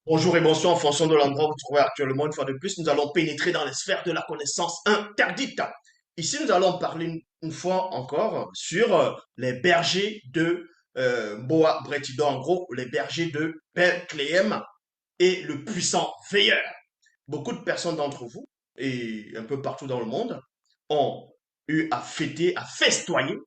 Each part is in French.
Bonjour et bonsoir en fonction de l'endroit où vous vous trouvez actuellement. Une fois de plus, nous allons pénétrer dans les sphères de la connaissance interdite. Ici, nous allons parler une fois encore sur les bergers de Boa Bretido, en gros, les bergers de Bethléem et le puissant veilleur. Beaucoup de personnes d'entre vous, et un peu partout dans le monde, ont eu à fêter, à festoyer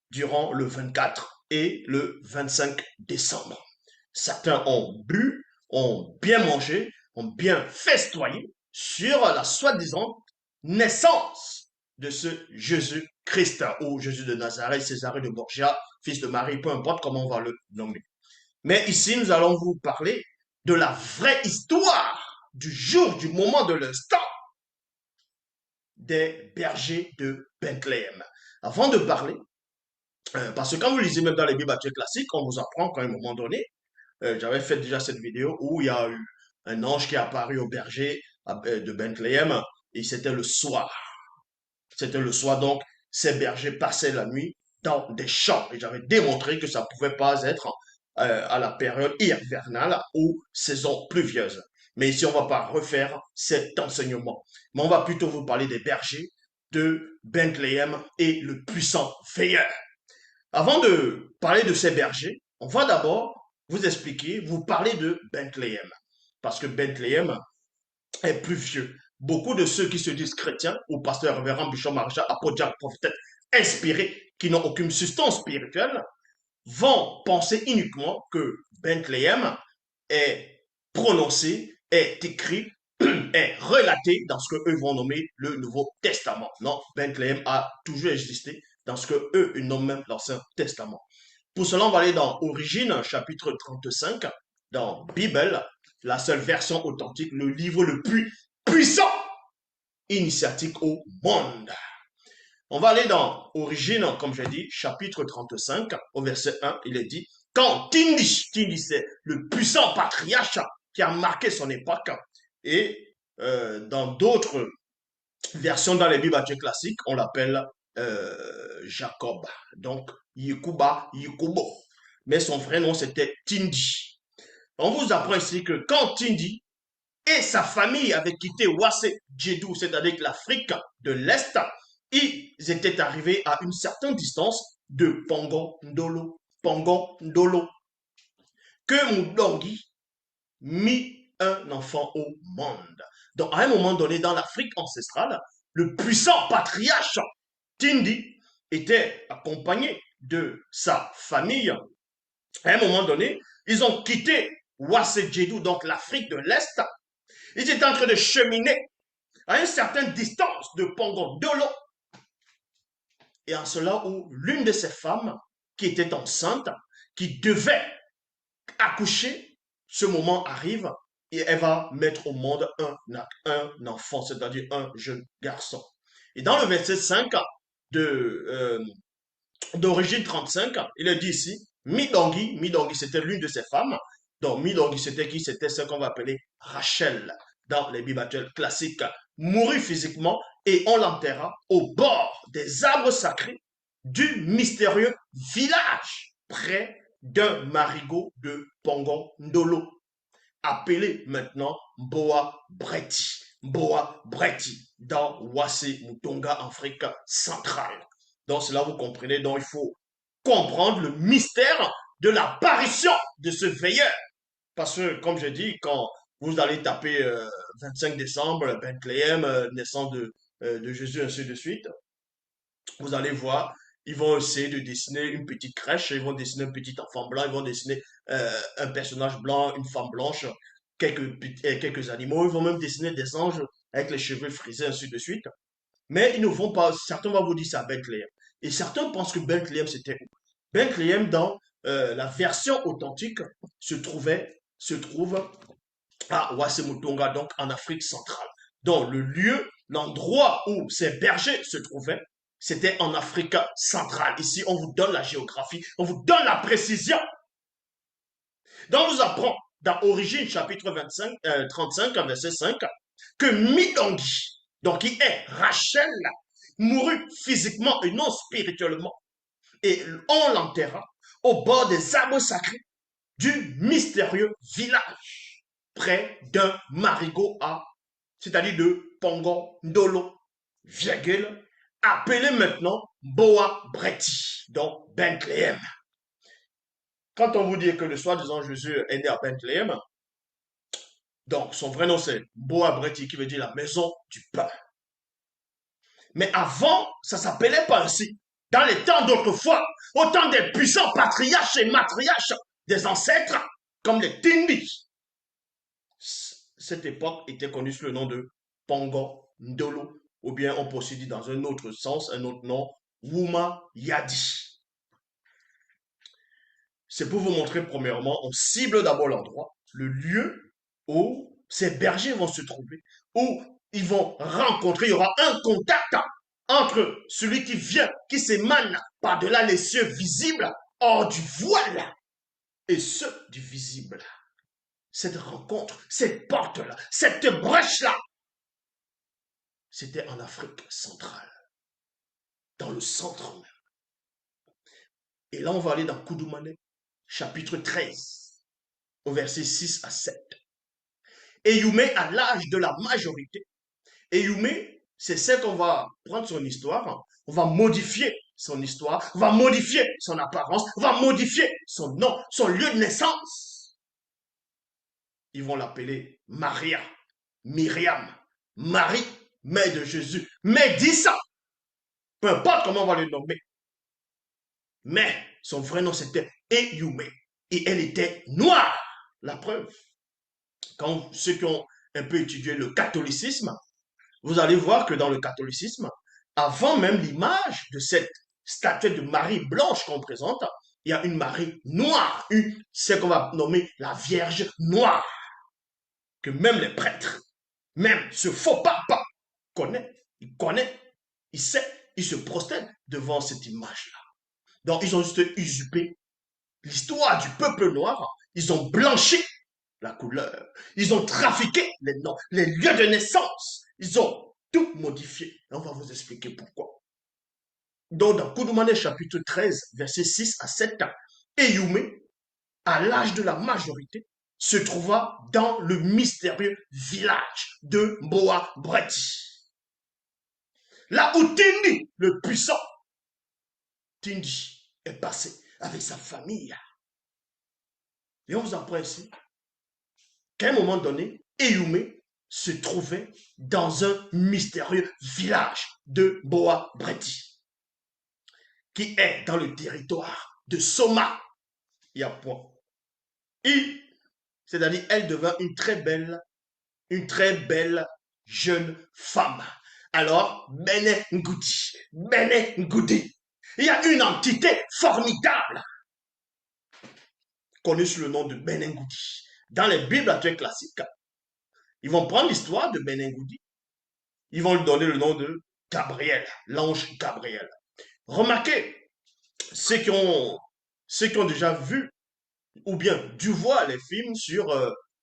durant le 24 et le 25 décembre. Certains ont bu, ont bien mangé, ont bien festoyé sur la soi-disant naissance de ce Jésus-Christ ou Jésus de Nazareth, Césarée de Borgia, fils de Marie, peu importe comment on va le nommer. Mais ici, nous allons vous parler de la vraie histoire du jour, du moment, de l'instant des bergers de Bethléem. Avant de parler, parce que quand vous lisez même dans les Bibles classiques, on vous apprend qu'à un moment donné, j'avais fait déjà cette vidéo où il y a eu un ange qui est apparu au berger de Bethléem et c'était le soir. C'était le soir, donc ces bergers passaient la nuit dans des champs. Et j'avais démontré que ça ne pouvait pas être à la période hivernale ou saison pluvieuse. Mais ici, on ne va pas refaire cet enseignement. Mais on va plutôt vous parler des bergers de Bethléem et le puissant veilleur. Avant de parler de ces bergers, on va d'abord vous expliquer, vous parler de Bethléem. Parce que Bethléem est plus vieux. Beaucoup de ceux qui se disent chrétiens, ou pasteur révérend Bishop Marja, apôtre, prophète inspirés, qui n'ont aucune substance spirituelle, vont penser uniquement que Bethléem est prononcé, est écrit, est relaté dans ce que eux vont nommer le Nouveau Testament. Non, Bethléem a toujours existé dans ce que eux nomment même l'Ancien Testament. Pour cela, on va aller dans Origine, chapitre 35, dans Bible, la seule version authentique, le livre le plus puissant initiatique au monde. On va aller dans Origine, comme j'ai dit, chapitre 35, au verset 1, il est dit, quand Tindi c'est le puissant patriarche qui a marqué son époque, et dans d'autres versions dans les Bibles classiques, on l'appelle Jacob. Donc, Yikuba, Yikubo. Mais son vrai nom, c'était Tindi. On vous apprend ici que quand Tindi et sa famille avaient quitté Wasse Djedou, c'est-à-dire l'Afrique de l'Est, ils étaient arrivés à une certaine distance de Pongo Ndolo. Pongo Ndolo. Que Moudongi mit un enfant au monde. Donc, à un moment donné, dans l'Afrique ancestrale, le puissant patriarche Tindi était accompagné de sa famille. À un moment donné, ils ont quitté Wassedjedou, donc l'Afrique de l'Est. Ils étaient en train de cheminer à une certaine distance de Pongondolo. Et en cela où l'une de ces femmes qui était enceinte, qui devait accoucher, ce moment arrive et elle va mettre au monde un enfant, c'est-à-dire un jeune garçon. Et dans le verset 5 de, d'origine 35, il est dit ici, Midongi, Midongi c'était l'une de ses femmes, donc Midongi c'était qui? C'était ce qu'on va appeler Rachel dans les Bibles classiques, mourut physiquement et on l'enterra au bord des arbres sacrés du mystérieux village près d'un marigot de Pongon Ndolo, appelé maintenant Boa Breti. Boa Breti, dans Wassé Mutonga, Afrique centrale. Donc, cela vous comprenez, donc il faut comprendre le mystère de l'apparition de ce veilleur. Parce que, comme je dis, quand vous allez taper 25 décembre, Bethléem, naissance de Jésus, ainsi de suite, vous allez voir, ils vont essayer de dessiner une petite crèche, ils vont dessiner un petit enfant blanc, ils vont dessiner un personnage blanc, une femme blanche, quelques animaux, ils vont même dessiner des anges avec les cheveux frisés, ainsi de suite. Mais ils ne vont pas, certains vont vous dire c'est à Bethléem. Et certains pensent que Bethléem c'était où? Bethléem, dans la version authentique, se trouve à Wassemutonga, donc en Afrique centrale. Donc le lieu, l'endroit où ces bergers se trouvaient, c'était en Afrique centrale. Ici, on vous donne la géographie, on vous donne la précision. Donc, on vous apprend dans Origine, chapitre 25, 35, verset 5, que Midongi, donc qui est Rachel, mourut physiquement et non spirituellement, et on l'enterra au bord des arbres sacrés du mystérieux village. près d'un marigot à, c'est-à-dire de Pongo Ndolo, virgule, appelé maintenant Boa Breti, donc Bethléem. Quand on vous dit que le soi-disant Jésus est né à Bethléem, donc son vrai nom c'est Boa Breti, qui veut dire la maison du pain. Mais avant, ça ne s'appelait pas ainsi. Dans les temps d'autrefois, au temps des puissants patriarches et matriarches des ancêtres, comme les Tindi, cette époque était connue sous le nom de Pongo Ndolo, ou bien on peut aussi dire dans un autre sens, un autre nom, Wuma Yadi. C'est pour vous montrer, premièrement, on cible d'abord l'endroit, le lieu où ces bergers vont se trouver, où ils vont rencontrer, il y aura un contact entre celui qui vient, qui s'émane par-delà les cieux visibles, hors du voile, et ceux du visible. Cette rencontre, cette porte-là, cette brèche-là, c'était en Afrique centrale, dans le centre même. Et là, on va aller dans Koudoumane, chapitre 13, au verset 6 à 7. Eyoumé à l'âge de la majorité. Eyoumé, c'est celle qu'on va prendre son histoire, on va modifier son histoire, on va modifier son apparence, on va modifier son nom, son lieu de naissance. Ils vont l'appeler Maria, Myriam, Marie, mère de Jésus, Médissa, peu importe comment on va le nommer. Mais son vrai nom c'était Eyoumé et elle était noire. La preuve, quand ceux qui ont un peu étudié le catholicisme, vous allez voir que dans le catholicisme, avant même l'image de cette statuette de Marie blanche qu'on présente, il y a une Marie noire, ce qu'on va nommer la Vierge noire, que même les prêtres, même ce faux pape connaît, il sait, il se prosterne devant cette image-là. Donc ils ont juste usurpé l'histoire du peuple noir, ils ont blanchi la couleur, ils ont trafiqué les noms, les lieux de naissance, ils ont tout modifié. Et on va vous expliquer pourquoi. Donc, dans Koudoumane chapitre 13, versets 6 à 7, Eyoumé, à l'âge de la majorité, se trouva dans le mystérieux village de Boa Breti. Là où Tindi, le puissant, Tindi est passé avec sa famille. Et on vous apprend ici qu'à un moment donné, Eyoumé se trouvait dans un mystérieux village de Boa Breti, qui est dans le territoire de Soma. Il y a point. C'est-à-dire, elle devint une très belle jeune femme. Alors, Bene Ngoudi. Il y a une entité formidable connue sous le nom de Bene Ngoudi. Dans les Bibles actuelles classiques, ils vont prendre l'histoire de Bene Ngoudi, ils vont lui donner le nom de Gabriel, l'ange Gabriel. Remarquez, ceux qui ont déjà vu ou bien dû voir les films sur,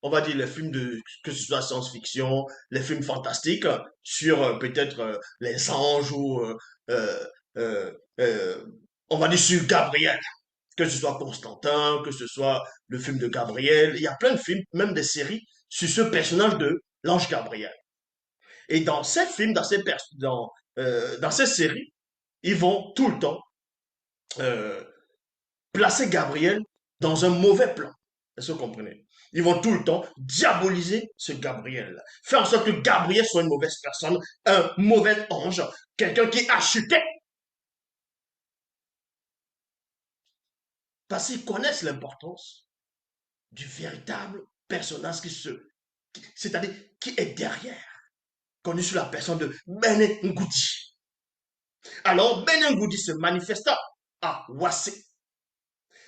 on va dire les films de, que ce soit science-fiction, les films fantastiques, sur peut-être les anges ou, euh, euh, on va dire sur Gabriel, que ce soit Constantin, que ce soit le film de Gabriel, il y a plein de films, même des séries, sur ce personnage de l'ange Gabriel. Et dans ces films, dans ces séries, ils vont tout le temps euh, placer Gabriel dans un mauvais plan. Est-ce que vous comprenez? Ils vont tout le temps diaboliser ce Gabriel. Faire en sorte que Gabriel soit une mauvaise personne, un mauvais ange, quelqu'un qui a chuté. Parce qu'ils connaissent l'importance du véritable personnage c'est-à-dire qui est derrière, connu sous la personne de Bene Ngoudi. Alors, Bene Ngoudi se manifesta à Wassé.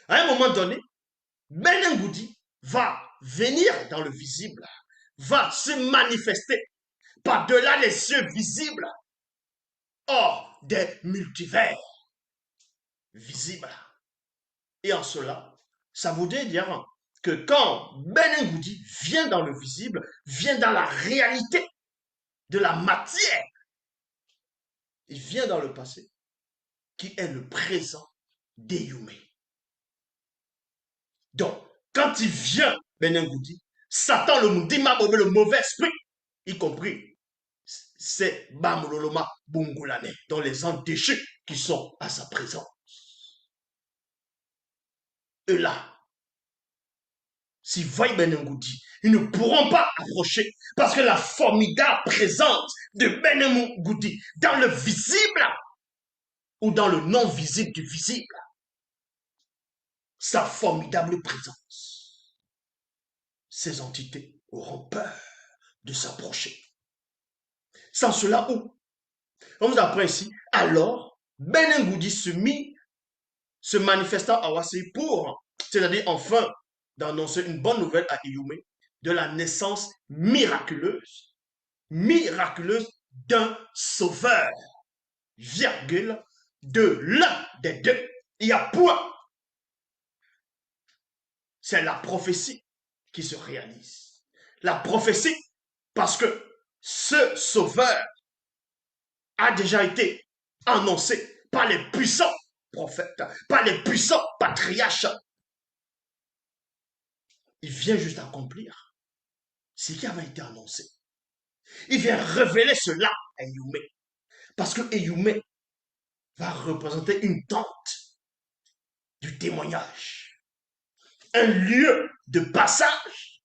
À un moment donné, Bene Ngoudi va venir dans le visible, va se manifester par-delà les cieux visibles, hors des multivers visibles. Et en cela, ça voudrait dire que quand Bene Ngoudi vient dans le visible, vient dans la réalité de la matière, il vient dans le passé, qui est le présent d'Eyoumé. Donc, quand il vient, Bene Ngoudi, Satan, le mauvais esprit, y compris, c'est Bamololoma Bungulane, dans les anges déchus qui sont à sa présence. Et là, si Vaï Benengoudi, ils ne pourront pas approcher parce que la formidable présence de Benengoudi dans le visible ou dans le non visible du visible, sa formidable présence, ces entités auront peur de s'approcher. Sans cela, où on vous apprend ici, alors Benengoudi se manifestant à Wassi pour, c'est-à-dire enfin d'annoncer une bonne nouvelle à Iyumé de la naissance miraculeuse d'un sauveur, virgule, de l'un des deux. Il y a point. C'est la prophétie qui se réalise. La prophétie, parce que ce sauveur a déjà été annoncé par les puissants prophètes, par les puissants patriarches. Il vient juste accomplir ce qui avait été annoncé. Il vient révéler cela à Iyumé. Parce que Iyumé va représenter une tente du témoignage. Un lieu de passage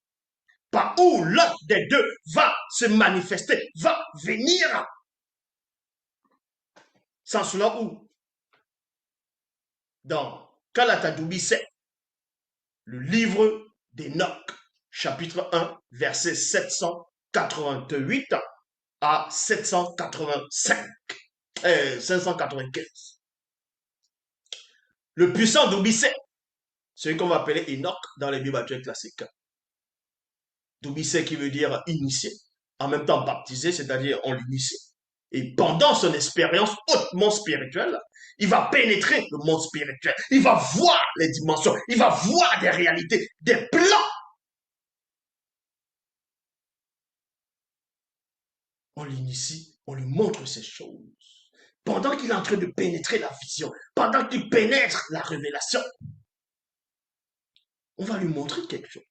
par où l'un des deux va se manifester, va venir. Sans cela où, dans Kalatadoumi 7, le livre d'Enoch, chapitre 1, verset 788 à 595. Le puissant Doubissé, celui qu'on va appeler Enoch dans les Bibles actuelles classiques. Doubissé qui veut dire initié, en même temps baptisé, c'est-à-dire on l'initie. Et pendant son expérience hautement spirituelle, il va pénétrer le monde spirituel. Il va voir les dimensions. Il va voir des réalités, des plans. On l'initie, on lui montre ces choses. Pendant qu'il est en train de pénétrer la vision, pendant qu'il pénètre la révélation, on va lui montrer quelque chose.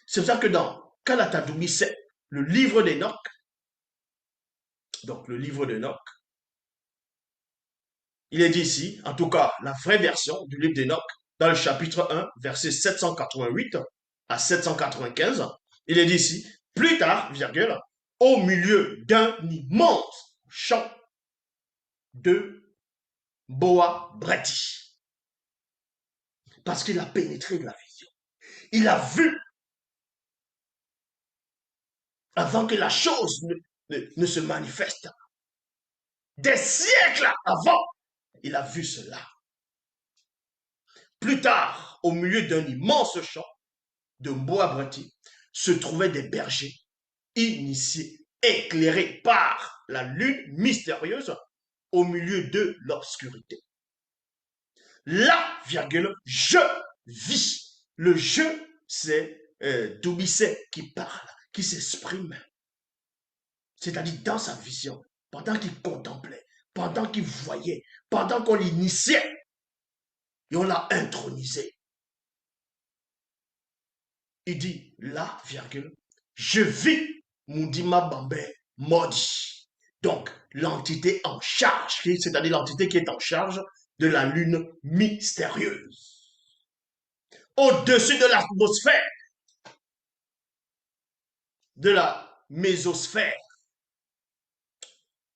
C'est pour ça que dans Kalatadoumi 7, le livre d'Enoch, donc le livre d'Enoch, il est dit ici, en tout cas la vraie version du livre d'Enoch, dans le chapitre 1, verset 788 à 795, il est dit ici, plus tard, virgule, au milieu d'un immense champ de Boa Breti. Parce qu'il a pénétré de la vision. Il a vu avant que la chose ne se manifeste. Des siècles avant, il a vu cela. Plus tard, au milieu d'un immense champ de Boa Breti, se trouvaient des bergers initiés, éclairés par la lune mystérieuse au milieu de l'obscurité. Là, virgule, je vis. Le je, c'est Doubissé qui parle, qui s'exprime. C'est-à-dire dans sa vision, pendant qu'il contemplait, pendant qu'il voyait, pendant qu'on l'initiait, et on l'a intronisé. Il dit, là, virgule, je vis Mundima Bambé maudit. Donc, l'entité en charge, c'est-à-dire l'entité qui est en charge de la lune mystérieuse. Au-dessus de l'atmosphère, de la mésosphère.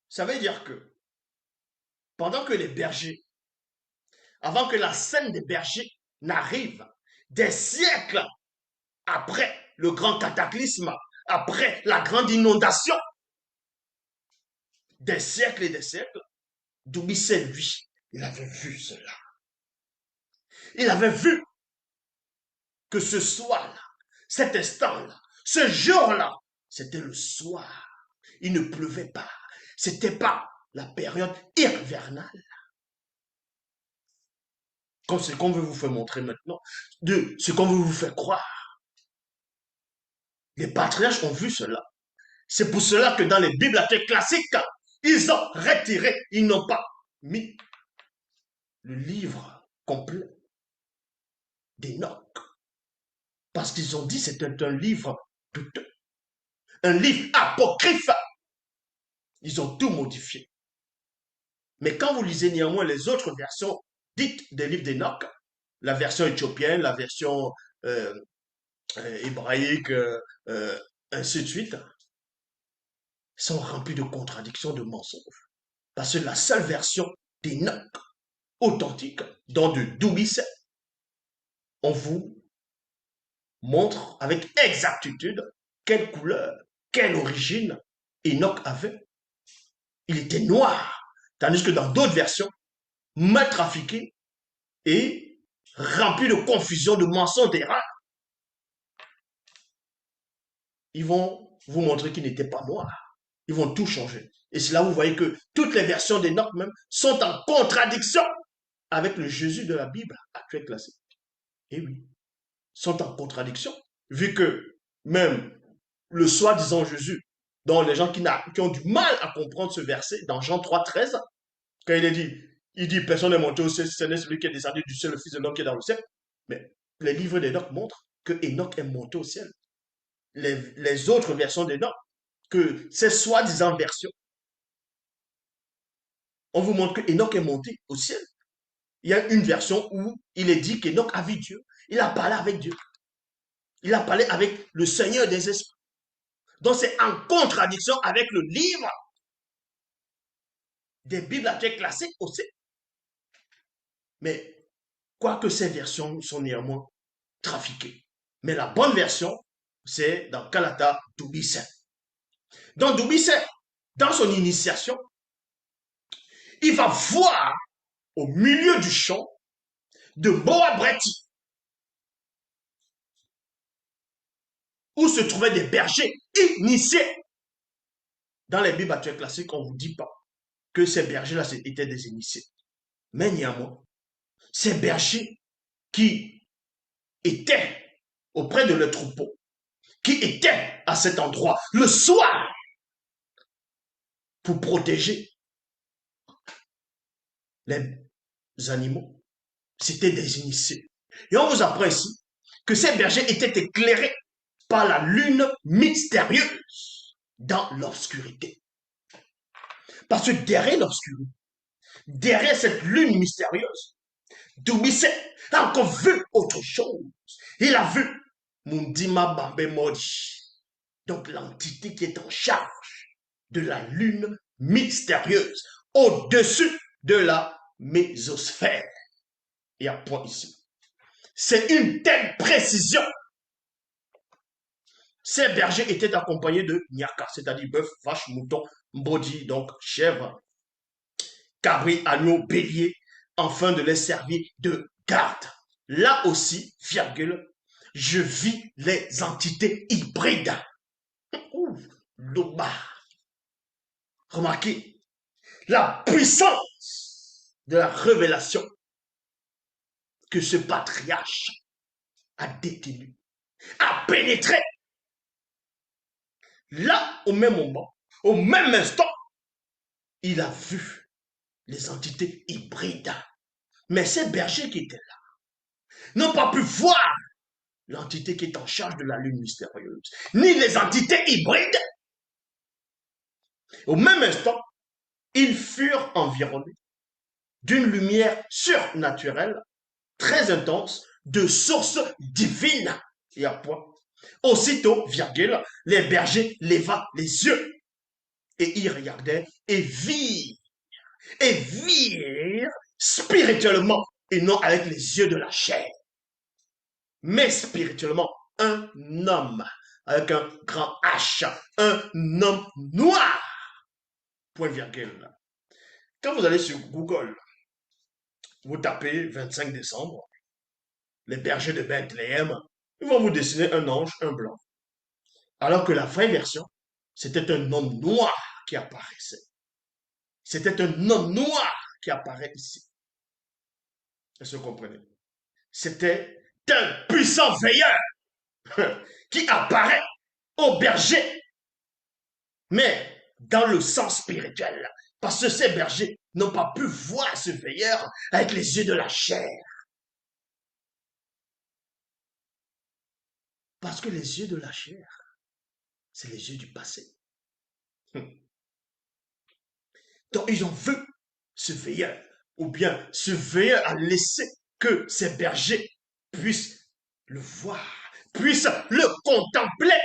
Ça veut dire que pendant que les bergers, avant que la scène des bergers n'arrive, des siècles après le grand cataclysme, après la grande inondation, des siècles et des siècles, Doubissé, lui, il avait vu cela. Il avait vu que ce soir-là, cet instant-là, ce jour-là, c'était le soir. Il ne pleuvait pas. C'était pas la période hivernale. Comme ce qu'on veut vous faire montrer maintenant, de ce qu'on veut vous faire croire. Les patriarches ont vu cela. C'est pour cela que dans les bibliothèques classiques, ils ont retiré, ils n'ont pas mis le livre complet d'Enoch. Parce qu'ils ont dit que c'était un livre douteux, un livre apocryphe. Ils ont tout modifié. Mais quand vous lisez néanmoins les autres versions dites des livres d'Enoch, la version éthiopienne, la version euh, hébraïque, euh, ainsi de suite, sont remplis de contradictions, de mensonges. Parce que la seule version d'Enoch authentique, dans de Doumbisset, on vous montre avec exactitude quelle couleur, quelle origine Enoch avait. Il était noir. Tandis que dans d'autres versions, mal trafiqué et rempli de confusion, de mensonges, d'erreurs, ils vont vous montrer qu'il n'était pas noir. Ils vont tout changer. Et c'est là où vous voyez que toutes les versions d'Enoch même sont en contradiction avec le Jésus de la Bible actuelle classique. Et oui, sont en contradiction, vu que même le soi-disant Jésus, dont les gens qui ont du mal à comprendre ce verset, dans Jean 3,13, quand il dit, personne n'est monté au ciel, c'est celui qui est descendu du ciel, le fils de l'homme qui est dans le ciel. Mais les livres d'Enoch montrent que Enoch est monté au ciel. Les autres versions d'Enoch, que ces soi-disant versions, on vous montre que Enoch est monté au ciel. Il y a une version où il est dit qu'Enoch a vu Dieu. Il a parlé avec Dieu. Il a parlé avec le Seigneur des esprits. Donc c'est en contradiction avec le livre des Bibles actuelles classiques aussi. Mais quoique ces versions sont néanmoins trafiquées. Mais la bonne version, c'est dans Kalata Doumbisset. Dans Doumbisset, dans son initiation, il va voir au milieu du champ de Boabreti, où se trouvaient des bergers initiés. Dans les Bibles actuelles classiques, on ne vous dit pas que ces bergers-là étaient des initiés. Mais néanmoins, ces bergers qui étaient auprès de leurs troupeaux, qui étaient à cet endroit le soir pour protéger les animaux, c'était des initiés. Et on vous apprend ici que ces bergers étaient éclairés par la lune mystérieuse dans l'obscurité. Parce que derrière l'obscurité, derrière cette lune mystérieuse, Doumbisset a encore vu autre chose. Il a vu Mundima Bambe Modi, donc l'entité qui est en charge de la lune mystérieuse, au-dessus de la mésosphère. Il y a point ici. C'est une telle précision. Ces bergers étaient accompagnés de Nyaka, c'est-à-dire bœuf, vache, mouton, mbodi, donc chèvre, cabri, agneau, bélier, afin de les servir de garde. Là aussi, virgule, je vis les entités hybrides. L'Oba. Remarquez la puissance de la révélation que ce patriarche a détenu, a pénétré. Là, au même moment, au même instant, il a vu les entités hybrides. Mais ces bergers qui étaient là n'ont pas pu voir l'entité qui est en charge de la lune mystérieuse, ni les entités hybrides. Au même instant, ils furent environnés d'une lumière surnaturelle, très intense, de source divine. Et à point. Aussitôt, virgule, les bergers leva les yeux et y regardaient et virent spirituellement et non avec les yeux de la chair, mais spirituellement un homme avec un grand H, un homme noir. Point virgule. Quand vous allez sur Google, vous tapez 25 décembre, les bergers de Bethléem, ils vont vous dessiner un ange, un blanc. Alors que la vraie version, c'était un homme noir qui apparaissait. C'était un homme noir qui apparaît ici. Est-ce que vous comprenez? C'était un puissant veilleur qui apparaît au berger, mais dans le sens spirituel. Parce que ces bergers n'ont pas pu voir ce veilleur avec les yeux de la chair. Parce que les yeux de la chair, c'est les yeux du passé. Donc, ils ont vu ce veilleur, ou bien ce veilleur a laissé que ses bergers puissent le voir, puissent le contempler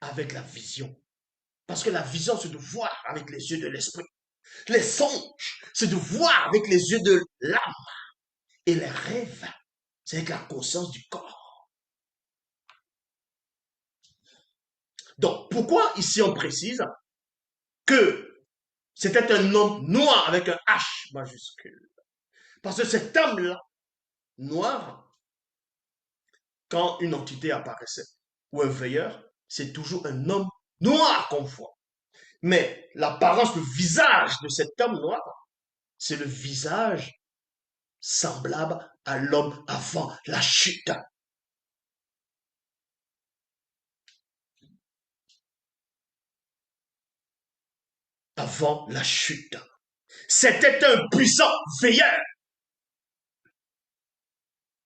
avec la vision. Parce que la vision, c'est de voir avec les yeux de l'esprit. Les songes, c'est de voir avec les yeux de l'âme. Et les rêves, c'est avec la conscience du corps. Donc, pourquoi ici on précise que c'était un homme noir avec un H majuscule? Parce que cet homme-là, noir, quand une entité apparaissait, ou un veilleur, c'est toujours un homme noir qu'on voit. Mais l'apparence, le visage de cet homme noir, c'est le visage semblable à l'homme avant la chute. Avant la chute. C'était un puissant veilleur.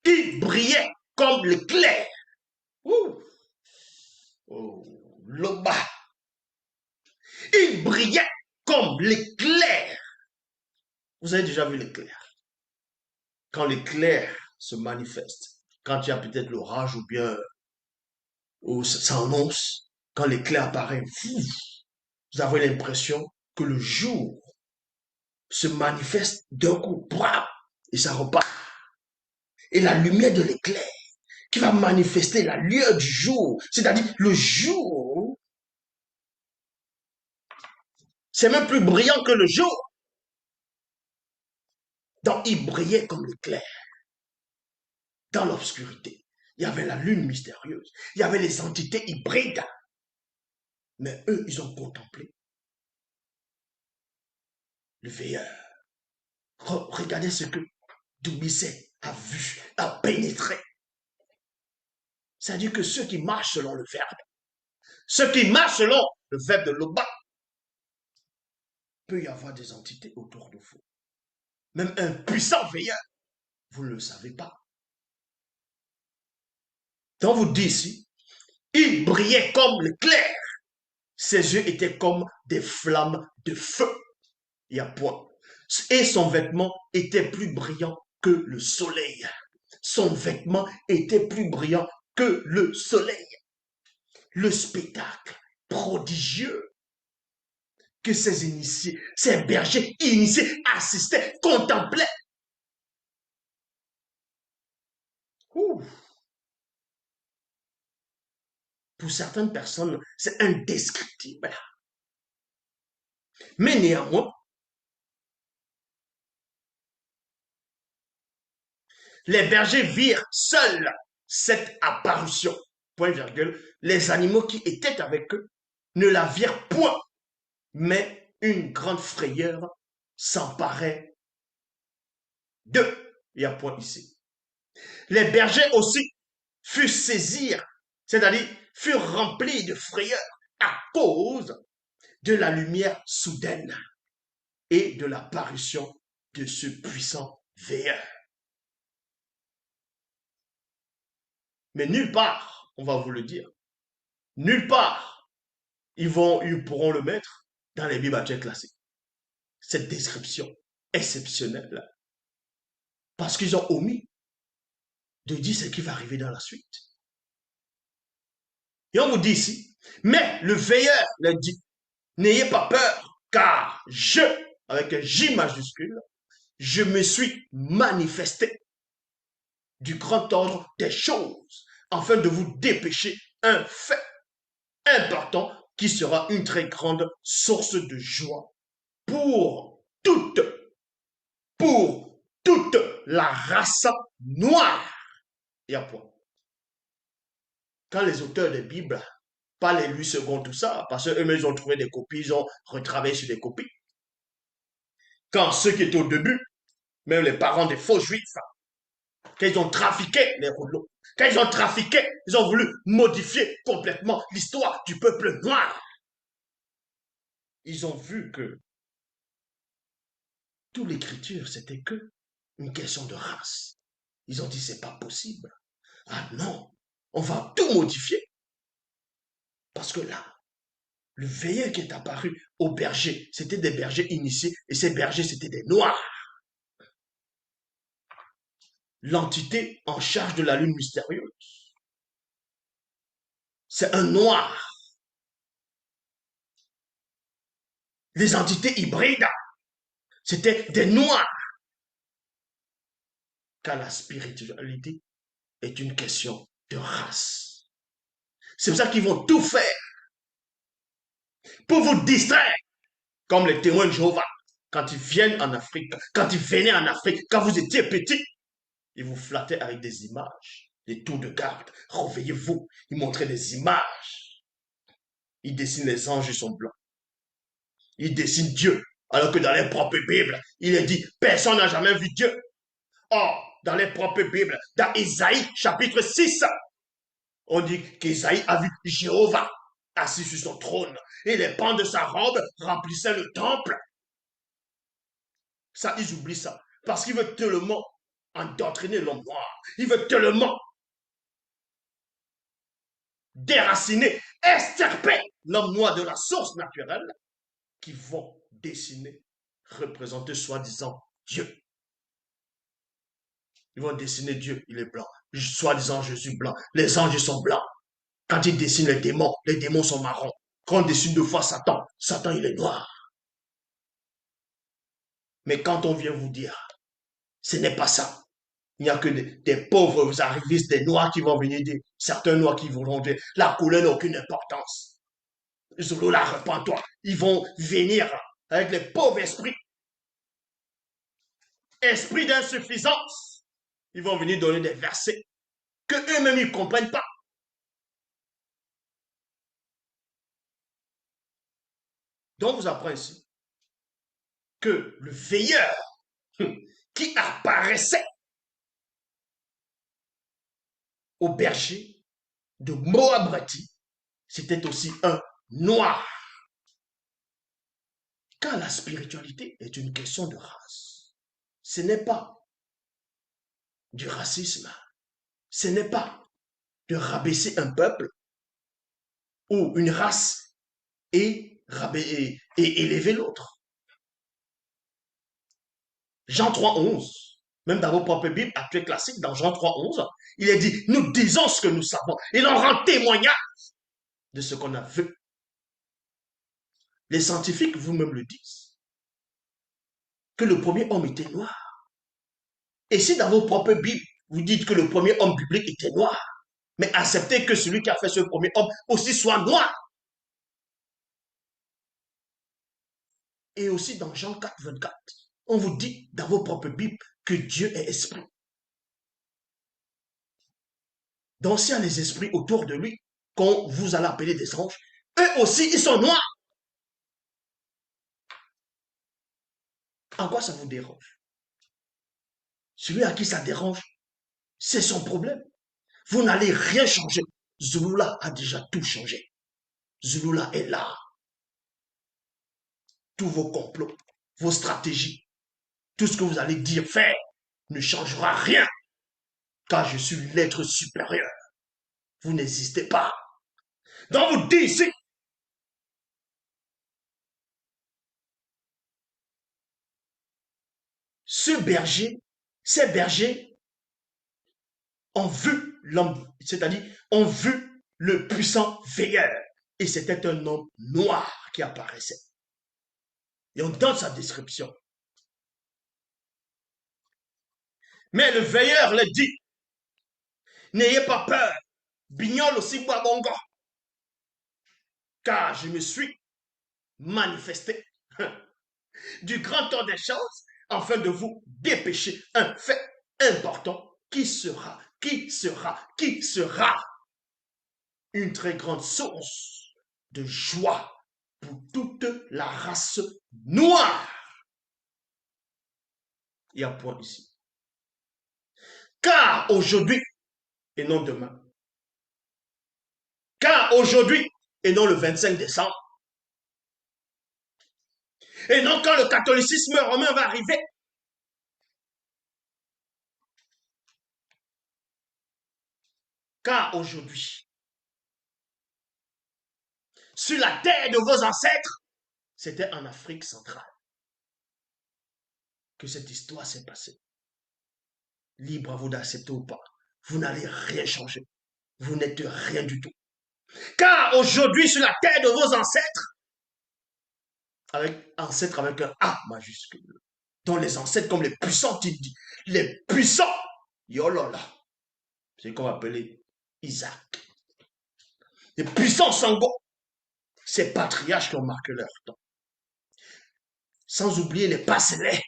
Il brillait comme l'éclair. Ouh. Oh, Loba. Il brillait comme l'éclair. Vous avez déjà vu l'éclair? Quand l'éclair se manifeste, quand il y a peut-être l'orage ou bien ça annonce, quand l'éclair apparaît, vous avez l'impression que le jour se manifeste d'un coup, bram, et ça repart. Et la lumière de l'éclair qui va manifester la lueur du jour, c'est-à-dire le jour, c'est même plus brillant que le jour. Donc il brillait comme l'éclair dans l'obscurité. Il y avait la lune mystérieuse, il y avait les entités hybrides. Mais eux, ils ont contemplé le veilleur. Regardez ce que Doumbisset a vu, a pénétré. C'est-à-dire que ceux qui marchent selon le verbe, ceux qui marchent selon le verbe de Loba, peut y avoir des entités autour de vous. Même un puissant veilleur, vous ne le savez pas. Donc vous dit ici, il brillait comme l'éclair. Ses yeux étaient comme des flammes de feu. Il y a point. Et son vêtement était plus brillant que le soleil. Son vêtement était plus brillant que le soleil. Le spectacle prodigieux que ces initiés, ces bergers initiés assistaient, contemplaient. Ouh. Pour certaines personnes, c'est indescriptible. Mais néanmoins, les bergers virent seuls cette apparition. Point virgule. Les animaux qui étaient avec eux ne la virent point, mais une grande frayeur s'emparait d'eux. Il y a point ici. Les bergers aussi furent saisis, c'est-à-dire furent remplis de frayeur à cause de la lumière soudaine et de l'apparition de ce puissant veilleur. Mais nulle part, on va vous le dire, nulle part, ils pourront le mettre dans les bibliothèques classiques. Cette description exceptionnelle, parce qu'ils ont omis de dire ce qui va arriver dans la suite. Et on vous dit ici, mais le veilleur leur dit, n'ayez pas peur, car je, avec un J majuscule, je me suis manifesté du grand ordre des choses, afin de vous dépêcher un fait important qui sera une très grande source de joie toute, pour toute la race noire. Et à point. Quand les auteurs des Bibles, pas les lui second tout ça, parce qu'eux-mêmes ils ont trouvé des copies, ils ont retravaillé sur des copies. Quand ceux qui étaient au début, même les parents des faux juifs, quand ils ont trafiqué les rouleaux, quand ils ont trafiqué, ils ont voulu modifier complètement l'histoire du peuple noir. Ils ont vu que toute l'écriture, c'était que une question de race. Ils ont dit, c'est pas possible. Ah non, On va tout modifier. Parce que là, le veilleur qui est apparu aux bergers, c'était des bergers initiés, et ces bergers, c'était des noirs. L'entité en charge de la lune mystérieuse, c'est un noir. Les entités hybrides, c'était des noirs. Car la spiritualité est une question de race. C'est pour ça qu'ils vont tout faire pour vous distraire, comme les témoins de Jéhovah. Quand ils viennent en Afrique, quand ils venaient en Afrique, quand vous étiez petits, ils vous flattaient avec des images, des tours de garde. Réveillez-vous. Ils montraient des images. Ils dessinent les anges, ils sont blancs. Ils dessinent Dieu. Alors que dans les propres Bibles, il est dit, personne n'a jamais vu Dieu. Or, dans les propres Bibles, dans Isaïe chapitre 6, on dit qu'Isaïe a vu Jéhovah assis sur son trône et les pans de sa robe remplissaient le temple. Ça, ils oublient ça. Parce qu'il veut tellement endoctriner l'homme noir. Il veut tellement déraciner, extirper l'homme noir de la source naturelle qui vont dessiner, représenter soi-disant Dieu. Ils vont dessiner Dieu, il est blanc. Soi-disant, je suis blanc. Les anges sont blancs. Quand ils dessinent les démons sont marrons. Quand on dessine deux fois Satan, Satan, il est noir. Mais quand on vient vous dire, ce n'est pas ça. Il n'y a que des pauvres arrivistes, des noirs qui vont venir dire, certains noirs qui vont dire, la couleur n'a aucune importance. Zulu, la repens-toi. Ils vont venir avec les pauvres esprits. Esprit d'insuffisance. Ils vont venir donner des versets que eux-mêmes ils ne comprennent pas. Donc, on vous apprend ici que le veilleur qui apparaissait au berger de Moabrati, c'était aussi un noir. Car la spiritualité est une question de race. Ce n'est pas du racisme. Ce n'est pas de rabaisser un peuple ou une race et élever l'autre. Jean 3,11, même dans vos propres Bibles actuelles classiques, dans Jean 3,11, il est dit, nous disons ce que nous savons. Et on rend témoignage de ce qu'on a vu. Les scientifiques vous-même le disent, que le premier homme était noir. Et si dans vos propres Bibles, vous dites que le premier homme biblique était noir, mais acceptez que celui qui a fait ce premier homme aussi soit noir. Et aussi dans Jean 4, 24, on vous dit dans vos propres Bibles que Dieu est esprit. Donc s'il y a les esprits autour de lui, qu'on vous allez appeler des anges, eux aussi, ils sont noirs. En quoi ça vous dérange? Celui à qui ça dérange, c'est son problème. Vous n'allez rien changer. Zulula a déjà tout changé. Zulula est là. Tous vos complots, vos stratégies, tout ce que vous allez dire, faire, ne changera rien. Car je suis l'être supérieur. Vous n'existez pas. Donc vous dites ici, ce berger, ces bergers ont vu l'homme, c'est-à-dire ont vu le puissant veilleur. Et c'était un homme noir qui apparaissait. Et on donne sa description. Mais le veilleur leur dit, n'ayez pas peur, bignol aussi boabongo, car je me suis manifesté du grand temps des choses afin de vous dépêcher un fait important qui sera une très grande source de joie pour toute la race noire. Il y a un point ici. Car aujourd'hui, et non demain, car aujourd'hui, et non le 25 décembre, et non quand le catholicisme romain va arriver, Car aujourd'hui, sur la terre de vos ancêtres, c'était en Afrique centrale que cette histoire s'est passée. Libre à vous d'accepter ou pas. Vous n'allez rien changer. Vous n'êtes rien du tout. Car aujourd'hui, sur la terre de vos ancêtres, avec ancêtre avec un A majuscule, dont les ancêtres comme les puissants, il dit, les puissants, yolala, c'est qu'on va appeler Isaac. Les puissants sanguins, ces patriarches qui ont marqué leur temps. Sans oublier les Passelais,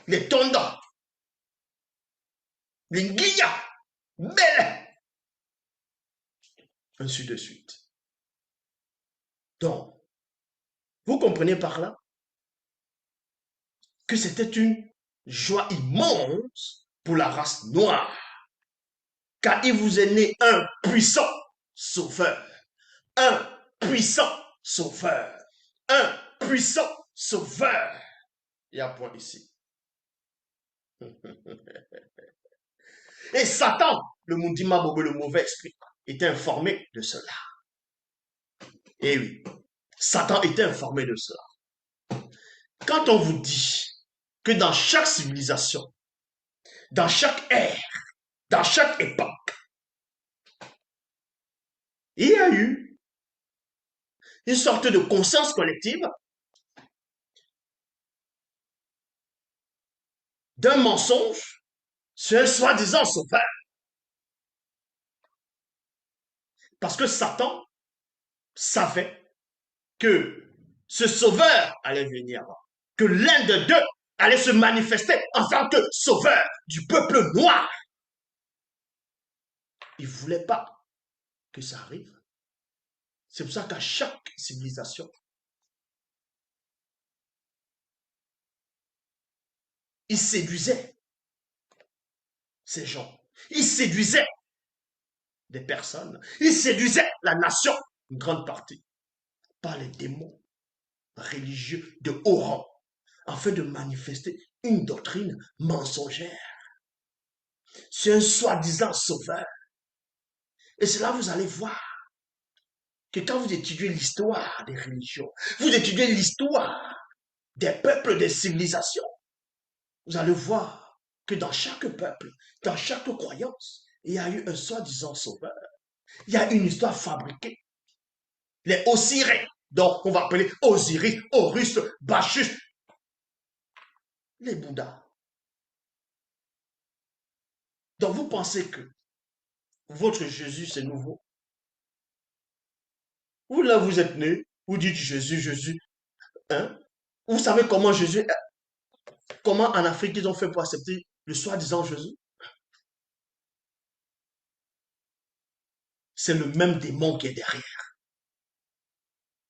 les Tonda, les Nguia, Bele, ainsi de suite. Donc, vous comprenez par là que c'était une joie immense pour la race noire, car il vous est né un puissant sauveur, un puissant sauveur, un puissant sauveur. Il y a un point ici. Et Satan, le Mundima Bobo, le mauvais esprit, était informé de cela. Et oui, Satan était informé de cela. Quand on vous dit que dans chaque civilisation, dans chaque ère, dans chaque époque, il y a eu une sorte de conscience collective d'un mensonge sur un soi-disant sauveur. Parce que Satan savait que ce sauveur allait venir, que l'un de deux allait se manifester en tant que sauveur du peuple noir. Il ne voulait pas que ça arrive. C'est pour ça qu'à chaque civilisation, il séduisait ces gens. Il séduisait des personnes. Il séduisait la nation, une grande partie, par les démons religieux de haut rang, afin de manifester une doctrine mensongère. C'est un soi-disant sauveur. Et c'est là vous allez voir que quand vous étudiez l'histoire des religions, vous étudiez l'histoire des peuples, des civilisations, vous allez voir que dans chaque peuple, dans chaque croyance, il y a eu un soi-disant sauveur. Il y a une histoire fabriquée. Les Osirés, donc on va appeler Osiris, Horus, Bacchus, les Bouddhas. Donc vous pensez que votre Jésus c'est nouveau? Vous là vous êtes né, vous dites Jésus, Jésus, hein? Vous savez comment Jésus, comment en Afrique ils ont fait pour accepter le soi-disant Jésus? C'est le même démon qui est derrière,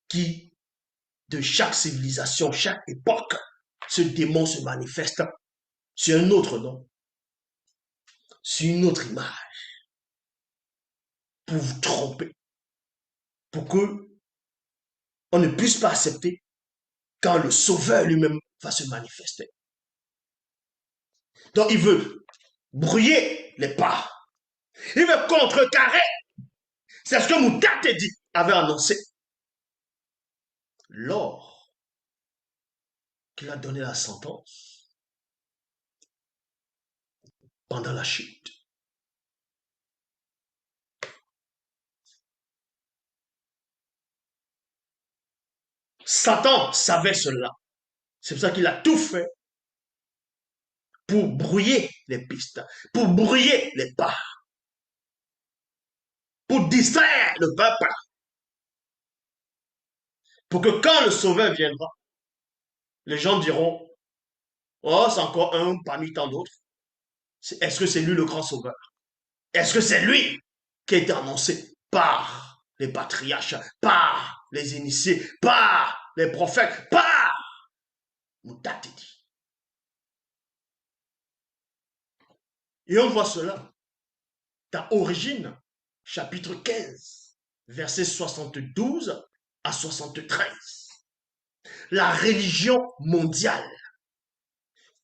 qui de chaque civilisation, chaque époque, ce démon se manifeste sur un autre nom, sur une autre image, pour vous tromper, pour que on ne puisse pas accepter quand le Sauveur lui-même va se manifester. Donc il veut brouiller les pas, il veut contrecarrer. C'est ce que Moutatedi avait annoncé lors qu'il a donné la sentence pendant la chute. Satan savait cela. C'est pour ça qu'il a tout fait pour brouiller les pistes, pour brouiller les pas, pour distraire le peuple, pour que quand le Sauveur viendra, les gens diront, oh, c'est encore un parmi tant d'autres. Est-ce que c'est lui le grand Sauveur? Est-ce que c'est lui qui a été annoncé par les patriarches, par les initiés, par les prophètes, par Moutatedi? Et on voit cela dans Origine, chapitre 15, versets 72 à 73. La religion mondiale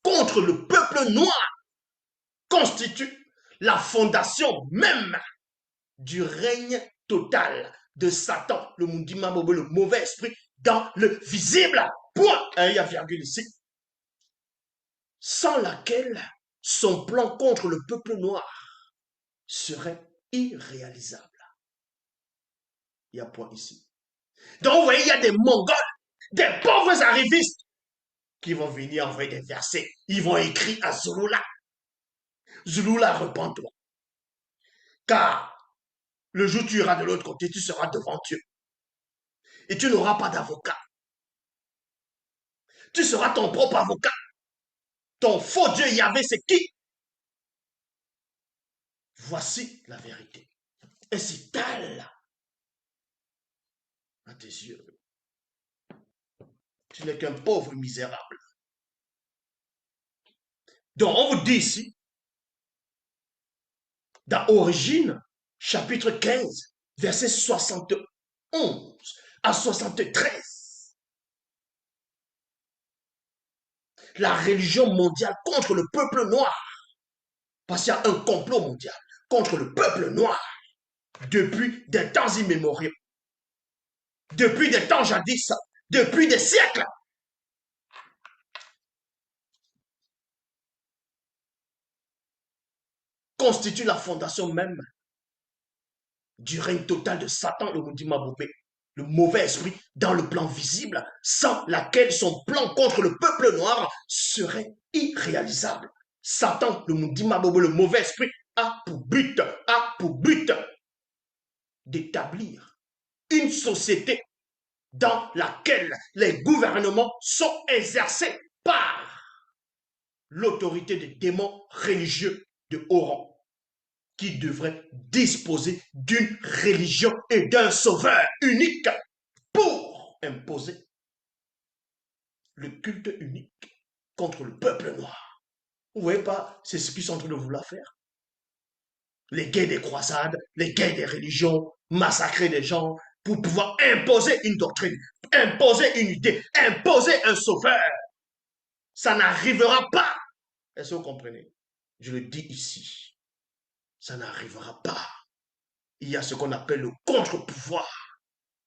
contre le peuple noir constitue la fondation même du règne total de Satan, le Mundima Bobo, le mauvais esprit, dans le visible. Point. Il y a virgule ici. Sans laquelle son plan contre le peuple noir serait irréalisable. Il y a point ici. Donc, vous voyez, il y a des Mongols, des pauvres arrivistes qui vont venir envoyer des versets. Ils vont écrire à Zulula. Zulula, repens-toi. Car le jour où tu iras de l'autre côté, tu seras devant Dieu. Et tu n'auras pas d'avocat. Tu seras ton propre avocat. Ton faux Dieu Yahvé, c'est qui? Voici la vérité. Et c'est elle à tes yeux. Tu n'es qu'un pauvre misérable. Donc, on vous dit ici, dans Origine, chapitre 15, verset 71 à 73. La religion mondiale contre le peuple noir. Parce qu'il y a un complot mondial contre le peuple noir depuis des temps immémoriaux. Depuis des temps jadis, depuis des siècles. Constitue la fondation même du règne total de Satan, le Mundima Bobé, le mauvais esprit, dans le plan visible, sans laquelle son plan contre le peuple noir serait irréalisable. Satan, le Mundima Bobé, le mauvais esprit, a pour but d'établir une société dans laquelle les gouvernements sont exercés par l'autorité des démons religieux de haut rang, qui devrait disposer d'une religion et d'un sauveur unique pour imposer le culte unique contre le peuple noir. Vous ne voyez pas, c'est ce qu'ils sont en train de vouloir faire. Les guerres des croisades, les guerres des religions, massacrer des gens pour pouvoir imposer une doctrine, imposer une idée, imposer un sauveur. Ça n'arrivera pas. Est-ce que vous comprenez? Je le dis ici. Ça n'arrivera pas. Il y a ce qu'on appelle le contre-pouvoir.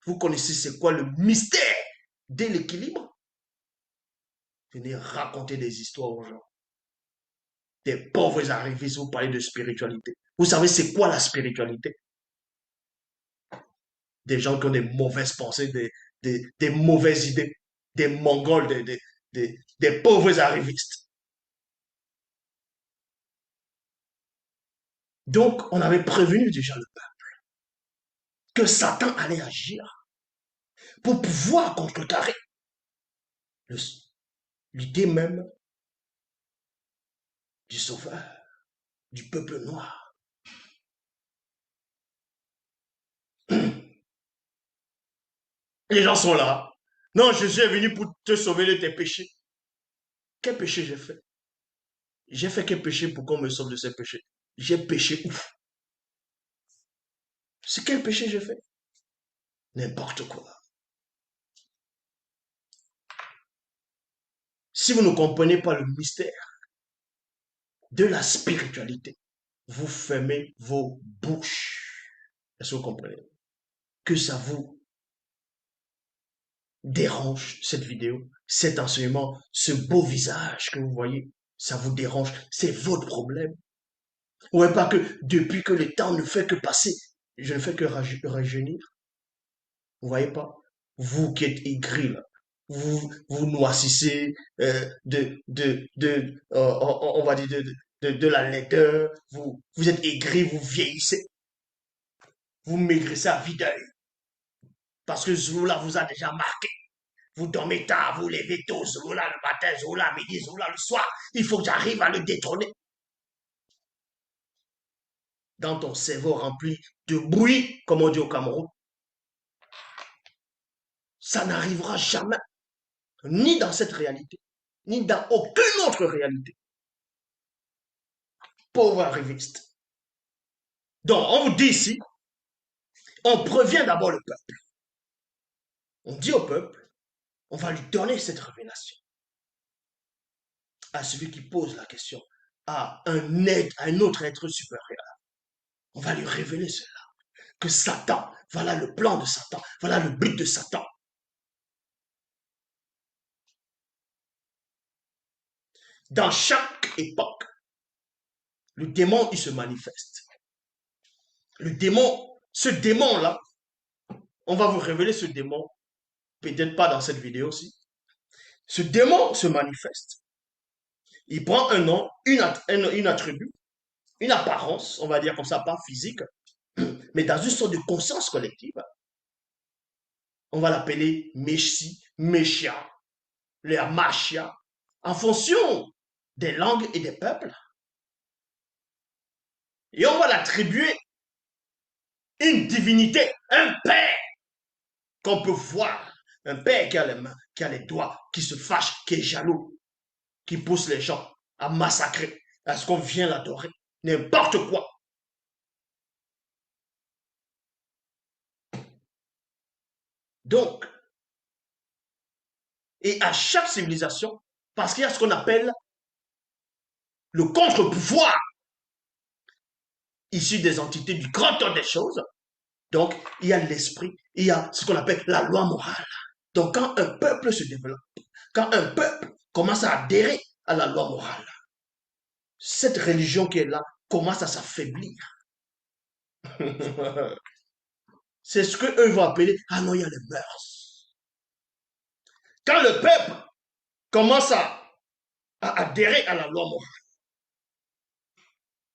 Vous connaissez c'est quoi le mystère de l'équilibre? Venez raconter des histoires aux gens. Des pauvres arrivistes, vous parlez de spiritualité. Vous savez c'est quoi la spiritualité? Des gens qui ont des mauvaises pensées, des mauvaises idées, des mongols, des pauvres arrivistes. Donc, on avait prévenu déjà le peuple que Satan allait agir pour pouvoir contrecarrer l'idée même du sauveur, du peuple noir. Les gens sont là. Non, Jésus est venu pour te sauver de tes péchés. Quel péché j'ai fait? J'ai fait quel péché pour qu'on me sauve de ces péchés? J'ai péché ouf. C'est quel péché j'ai fait? N'importe quoi. Si vous ne comprenez pas le mystère de la spiritualité, vous fermez vos bouches. Est-ce que vous comprenez? Que ça vous dérange, cette vidéo, cet enseignement, ce beau visage que vous voyez, ça vous dérange, c'est votre problème. Ouais, pas que depuis que le temps ne fait que passer, je ne fais que rajeunir. Vous voyez pas? Vous qui êtes aigris, là, vous noircissez on va dire de la laideur, vous êtes aigris, vous vieillissez, vous maigrissez à vue d'œil, parce que Zouloula vous a déjà marqué. Vous dormez tard, vous levez tôt, Zouloula le matin, Zouloula midi, Zouloula le soir. Il faut que j'arrive à le détrôner. Dans ton cerveau rempli de bruit, comme on dit au Cameroun, ça n'arrivera jamais, ni dans cette réalité, ni dans aucune autre réalité. Pauvre arriviste. Donc, on vous dit ici, on prévient d'abord le peuple. On dit au peuple, on va lui donner cette révélation. À celui qui pose la question, à un autre être supérieur. On va lui révéler cela. Que Satan, voilà le plan de Satan, voilà le but de Satan. Dans chaque époque, le démon, il se manifeste. Le démon, ce démon-là, on va vous révéler ce démon, peut-être pas dans cette vidéo-ci. Ce démon se manifeste. Il prend un nom, une attribut, une apparence, on va dire comme ça, pas physique, mais dans une sorte de conscience collective. On va l'appeler Messi, Meshia, les Machia, en fonction des langues et des peuples. Et on va l'attribuer une divinité, un père qu'on peut voir, un père qui a les mains, qui a les doigts, qui se fâche, qui est jaloux, qui pousse les gens à massacrer, à ce qu'on vient l'adorer, n'importe quoi. Donc, et à chaque civilisation, parce qu'il y a ce qu'on appelle le contre-pouvoir issu des entités du grand ordre des choses. Donc, il y a l'esprit, il y a ce qu'on appelle la loi morale. Donc, quand un peuple se développe, quand un peuple commence à adhérer à la loi morale, cette religion qui est là commence à s'affaiblir. C'est ce qu'eux vont appeler, ah non, il y a les mœurs. Quand le peuple commence à adhérer à la loi morale,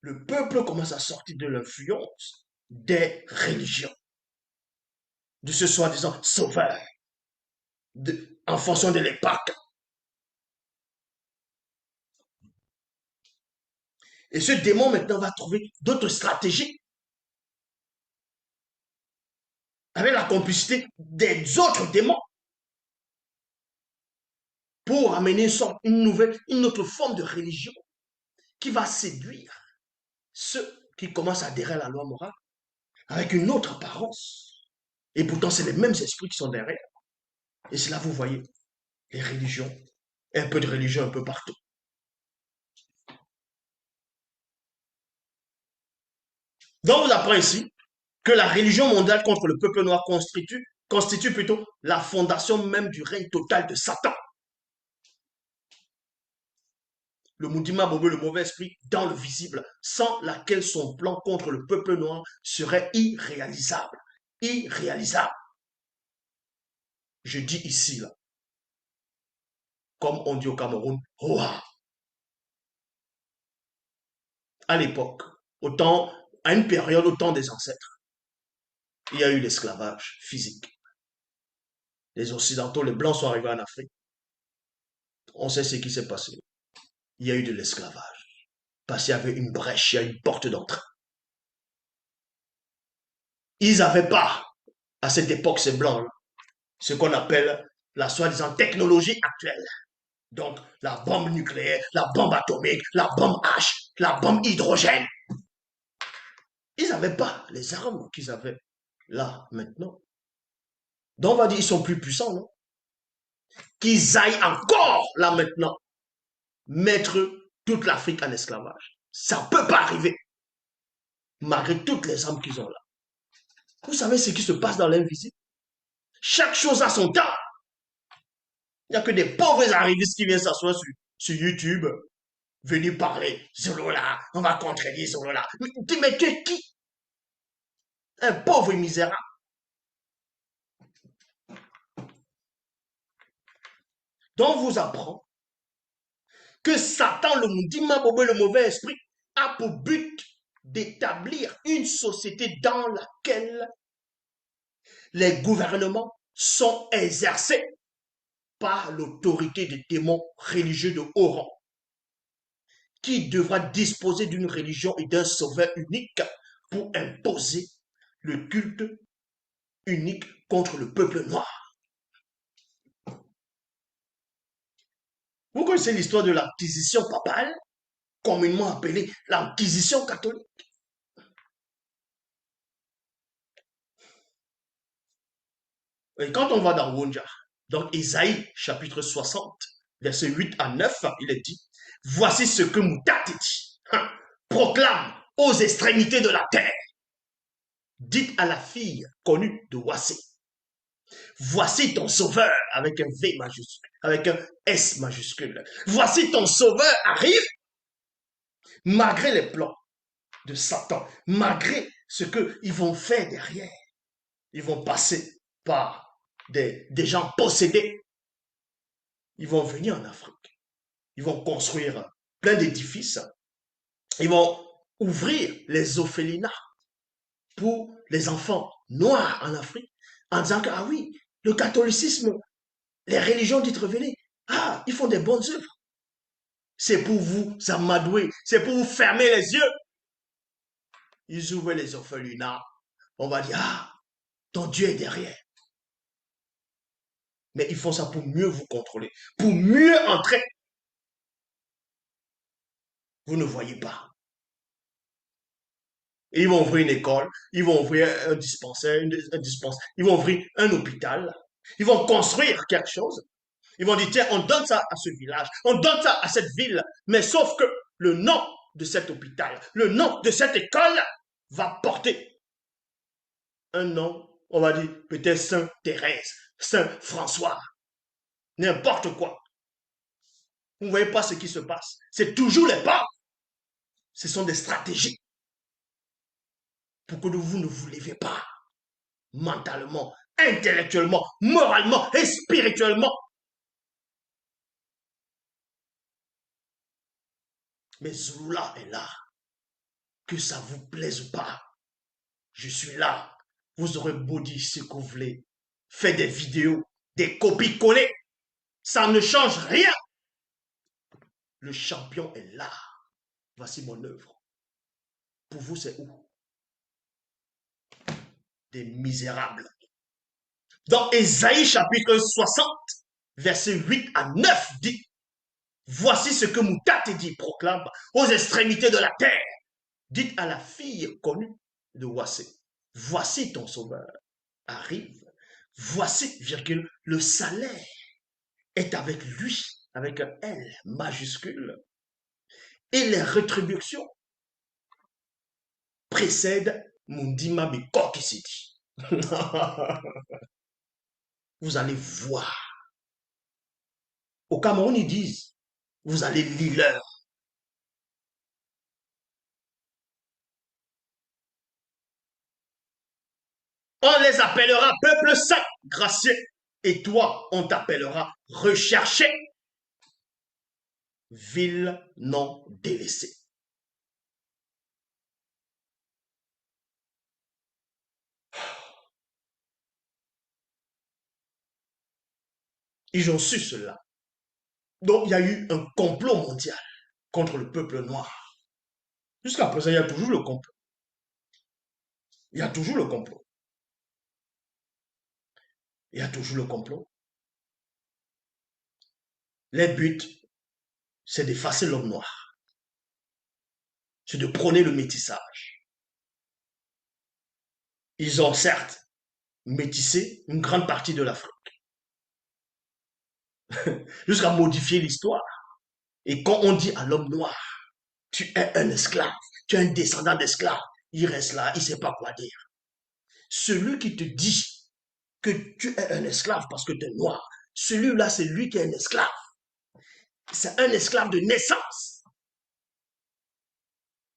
le peuple commence à sortir de l'influence des religions, de ce soi-disant sauveur, en fonction de l'époque. Et ce démon maintenant va trouver d'autres stratégies avec la complicité des autres démons pour amener une autre forme de religion qui va séduire ceux qui commencent à adhérer à la loi morale avec une autre apparence. Et pourtant, c'est les mêmes esprits qui sont derrière. Et c'est là, vous voyez, les religions, un peu de religion un peu partout. Donc, on apprend ici que la religion mondiale contre le peuple noir constitue plutôt la fondation même du règne total de Satan. Le Mundima Bobo, le mauvais esprit, dans le visible, sans laquelle son plan contre le peuple noir serait irréalisable. Irréalisable. Je dis ici, là, comme on dit au Cameroun, Hoa. À l'époque, autant, à une période au temps des ancêtres, il y a eu l'esclavage physique. Les Occidentaux, les Blancs sont arrivés en Afrique. On sait ce qui s'est passé. Il y a eu de l'esclavage. Parce qu'il y avait une brèche, il y a une porte d'entrée. Ils n'avaient pas, à cette époque, ces Blancs-là, ce qu'on appelle la soi-disant technologie actuelle. Donc, la bombe nucléaire, la bombe atomique, la bombe H, la bombe hydrogène. Ils n'avaient pas les armes qu'ils avaient là, maintenant. Donc, on va dire qu'ils sont plus puissants, non? Qu'ils aillent encore, là, maintenant, mettre toute l'Afrique en esclavage. Ça ne peut pas arriver, malgré toutes les armes qu'ils ont là. Vous savez ce qui se passe dans l'invisible? Chaque chose a son temps. Il n'y a que des pauvres arrivistes qui viennent s'asseoir sur YouTube, venus parler. Zolola, on va contredire Zolola. Mais tu es qui? Un pauvre misérable. Donc, on vous apprend que Satan, le Mundima Bobo, le mauvais esprit, a pour but d'établir une société dans laquelle les gouvernements sont exercés par l'autorité des démons religieux de haut rang, qui devra disposer d'une religion et d'un sauveur unique pour imposer le culte unique contre le peuple noir. Vous connaissez l'histoire de l'Inquisition papale, communément appelée l'Inquisition catholique. Et quand on va dans Wonja, donc Isaïe chapitre 60, versets 8 à 9, il est dit, Voici ce que Moutati dit. Proclame aux extrémités de la terre. Dites à la fille connue de Wassé. Voici ton sauveur avec un V majuscule, avec un S majuscule. Voici ton sauveur arrive malgré les plans de Satan, malgré ce qu'ils vont faire derrière. Ils vont passer par des gens possédés. Ils vont venir en Afrique. Ils vont construire plein d'édifices. Ils vont ouvrir les orphelinats pour les enfants noirs en Afrique en disant que, ah oui, le catholicisme, les religions dites révélées, ah, ils font des bonnes œuvres. C'est pour vous amadouer, c'est pour vous fermer les yeux. Ils ouvrent les orphelinats. On va dire, ah, ton Dieu est derrière. Mais ils font ça pour mieux vous contrôler, pour mieux entrer. Vous ne voyez pas. Et ils vont ouvrir une école, ils vont ouvrir un dispensaire, ils vont ouvrir un hôpital, ils vont construire quelque chose. Ils vont dire, tiens, on donne ça à ce village, on donne ça à cette ville, mais sauf que le nom de cet hôpital, le nom de cette école va porter un nom, on va dire peut-être Saint Thérèse, Saint François, n'importe quoi. Vous ne voyez pas ce qui se passe. C'est toujours les pas. Ce sont des stratégies pour que vous ne vous levez pas mentalement, intellectuellement, moralement et spirituellement. Mais Zula est là. Que ça vous plaise ou pas, je suis là. Vous aurez beau dire ce que vous voulez. Faites des vidéos, des copies-collées. Ça ne change rien. Le champion est là. Voici mon œuvre. Pour vous, c'est où? Des misérables. Dans Ésaïe chapitre 60, versets 8 à 9 dit, voici ce que Moutate dit, proclame aux extrémités de la terre. Dites à la fille connue de Wassé, voici ton sauveur arrive. Voici, virgule, le salaire est avec lui, avec un L majuscule. Et les rétributions précèdent Mundima Mikokisiti. Vous allez voir. Au Cameroun, ils disent, vous allez lire l'heure. On les appellera peuple saint, gracieux. Et toi, on t'appellera recherché, ville non délaissée. Ils ont su cela. Donc, il y a eu un complot mondial contre le peuple noir. Jusqu'à présent, il y a toujours le complot. Il y a toujours le complot. Il y a toujours le complot. Les buts, c'est d'effacer l'homme noir. C'est de prôner le métissage. Ils ont certes métissé une grande partie de l'Afrique. Jusqu'à modifier l'histoire. Et quand on dit à l'homme noir, tu es un esclave, tu es un descendant d'esclave, il reste là, il ne sait pas quoi dire. Celui qui te dit que tu es un esclave parce que tu es noir, celui-là, c'est lui qui est un esclave. C'est un esclave de naissance.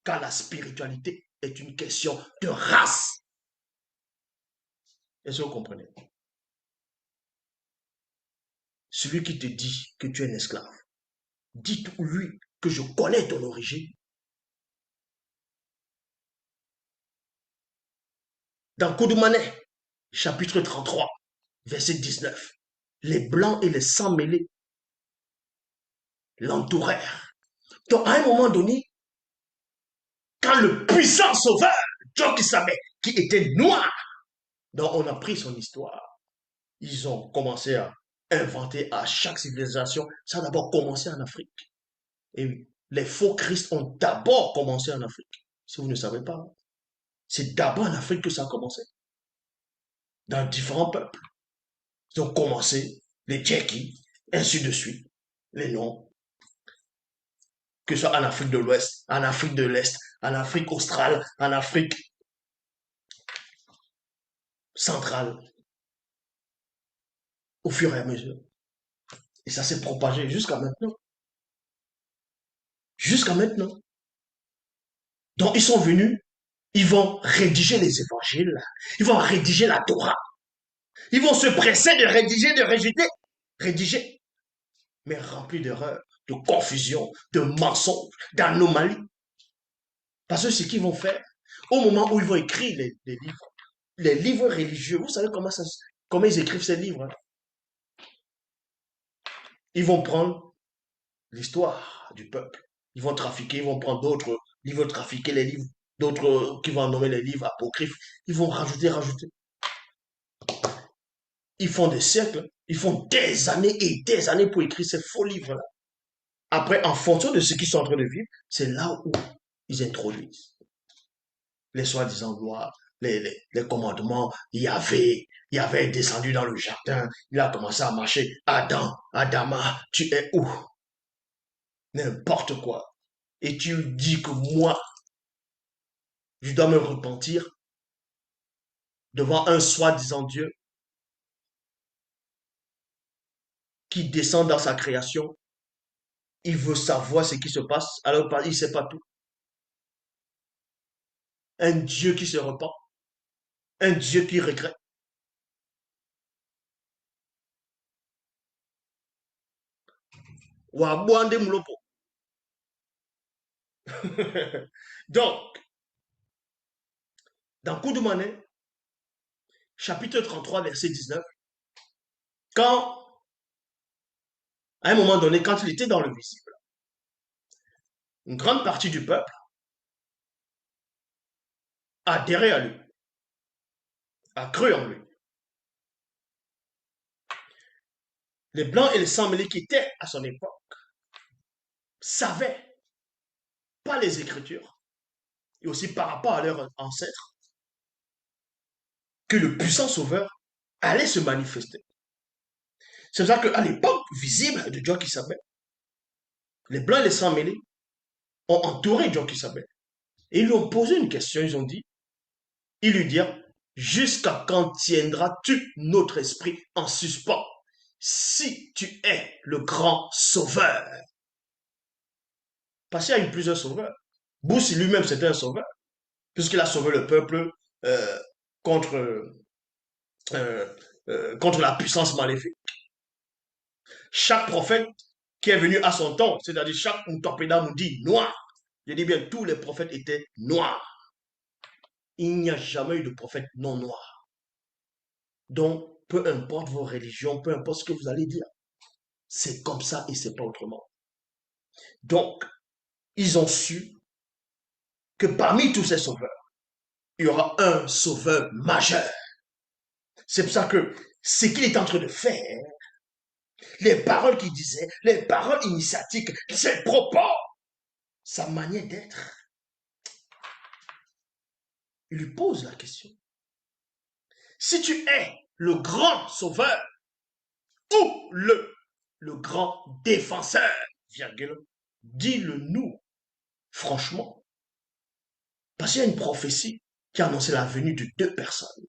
Car la spiritualité est une question de race. Est-ce que vous comprenez? Celui qui te dit que tu es un esclave, dites-lui que je connais ton origine. Dans Kodoumané, chapitre 33, verset 19, les blancs et les sans mêlés l'entourèrent. Donc, à un moment donné, quand le puissant sauveur, John savait, qui était noir, donc on a pris son histoire, ils ont commencé à inventer à chaque civilisation, ça a d'abord commencé en Afrique. Et les faux Christ ont d'abord commencé en Afrique. Si vous ne savez pas, c'est d'abord en Afrique que ça a commencé. Dans différents peuples. Ils ont commencé, les Tchéquis, ainsi de suite, les noms. que ce soit en Afrique de l'Ouest, en Afrique de l'Est, en Afrique australe, en Afrique centrale, au fur et à mesure. Et ça s'est propagé jusqu'à maintenant. Jusqu'à maintenant. Donc, ils sont venus, ils vont rédiger les évangiles, ils vont rédiger la Torah, ils vont se presser de rédiger, de rédiger, mais rempli d'erreurs, de confusion, de mensonges, d'anomalies. Parce que ce qu'ils vont faire, au moment où ils vont écrire les livres religieux, vous savez comment ils écrivent ces livres, hein? Ils vont prendre l'histoire du peuple, ils vont trafiquer, ils vont prendre d'autres, ils vont trafiquer les livres, d'autres qui vont nommer les livres apocryphes, ils vont rajouter. Ils font des siècles, ils font des années et des années pour écrire ces faux livres-là. Après, en fonction de ce qu'ils sont en train de vivre, c'est là où ils introduisent les soi-disant lois, les commandements. Il y avait descendu dans le jardin, il a commencé à marcher. Adam, Adama, tu es où? N'importe quoi. Et tu dis que moi, je dois me repentir devant un soi-disant Dieu qui descend dans sa création. Il veut savoir ce qui se passe, alors il ne sait pas tout. Un Dieu qui se repent, un Dieu qui regrette. Donc, dans Koudoumane, chapitre 33, verset 19, quand, à un moment donné, quand il était dans le visible, une grande partie du peuple a adhéré à lui, a cru en lui. Les Blancs et les Sans-Mêlés qui étaient à son époque savaient, pas les Écritures, et aussi par rapport à leurs ancêtres, que le puissant Sauveur allait se manifester. C'est pour ça qu'à l'époque visible de Dieu qui s'appelle, les Blancs et les Sans-Mêlés ont entouré Dieu qui s'appelle. Et ils lui ont posé une question, ils lui dirent, jusqu'à quand tiendras-tu notre esprit en suspens si tu es le grand sauveur? Parce qu'il y a eu plusieurs sauveurs. Boussi lui-même, c'était un sauveur, puisqu'il a sauvé le peuple euh, contre, contre la puissance maléfique. Chaque prophète qui est venu à son temps, c'est-à-dire chaque Mutopéda nous dit noir. Je dis bien, tous les prophètes étaient noirs. Il n'y a jamais eu de prophète non noir. Donc, peu importe vos religions, peu importe ce que vous allez dire, c'est comme ça et c'est pas autrement. Donc, ils ont su que parmi tous ces sauveurs, il y aura un sauveur majeur. C'est pour ça que ce qu'il est en train de faire, les paroles qu'il disait, les paroles initiatiques, ses propos, sa manière d'être, il lui pose la question. Si tu es le grand sauveur ou le grand défenseur, virgule, dis-le nous, franchement. Parce qu'il y a une prophétie qui a annoncé la venue de deux personnes,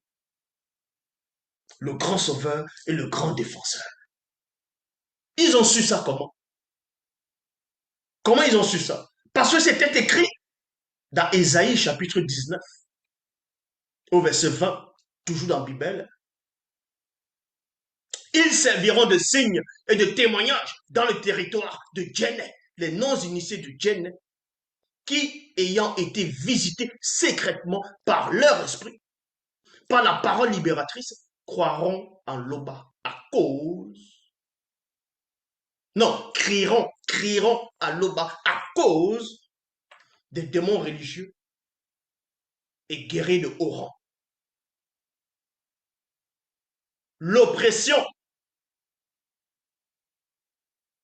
le grand sauveur et le grand défenseur. Ils ont su ça comment? Comment ils ont su ça? Parce que c'était écrit dans Ésaïe chapitre 19, au verset 20, toujours dans la Bible. Ils serviront de signes et de témoignages dans le territoire de Djenné, les non-initiés de Djenné, qui, ayant été visités secrètement par leur esprit, par la parole libératrice, croiront en l'Oba à cause. Non, crieront à l'Oba à cause des démons religieux et guerriers de haut rang. L'oppression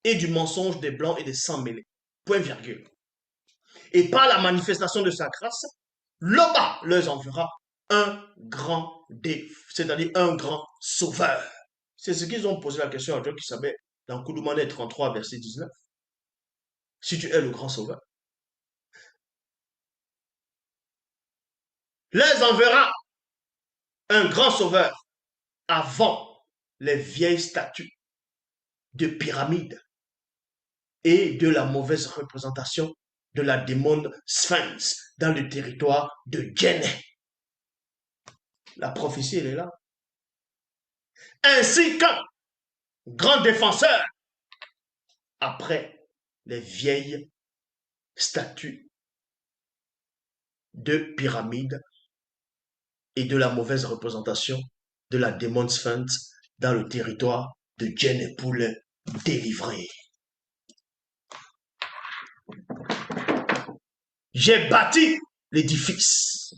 et du mensonge des blancs et des sans-mêlés. Point virgule. Et par la manifestation de sa grâce, l'Oba leur enverra un grand c'est-à-dire un grand sauveur. C'est ce qu'ils ont posé la question à Dieu qui savait dans Koudoumane 33, verset 19. si tu es le grand sauveur. Les enverra un grand sauveur avant les vieilles statues de pyramides et de la mauvaise représentation de la démon Sphinx dans le territoire de Djenné. La prophétie, elle est là. Ainsi qu'un grand défenseur après les vieilles statues de pyramides et de la mauvaise représentation de la démon Sphinx dans le territoire de Djenné pour le délivrer. J'ai bâti l'édifice.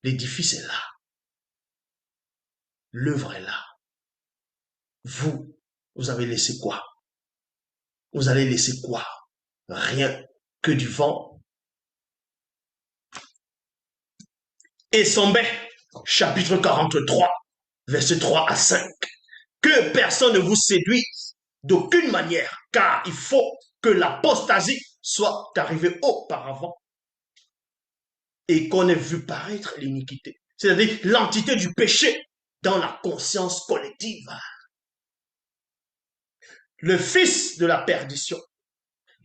L'édifice est là. L'œuvre est là. Vous avez laissé quoi? Vous allez laisser quoi? Rien que du vent. Et Sombé, chapitre 43, versets 3 à 5. Que personne ne vous séduise d'aucune manière, car il faut que l'apostasie soit arrivée auparavant et qu'on ait vu paraître l'iniquité, c'est-à-dire l'entité du péché dans la conscience collective. Le fils de la perdition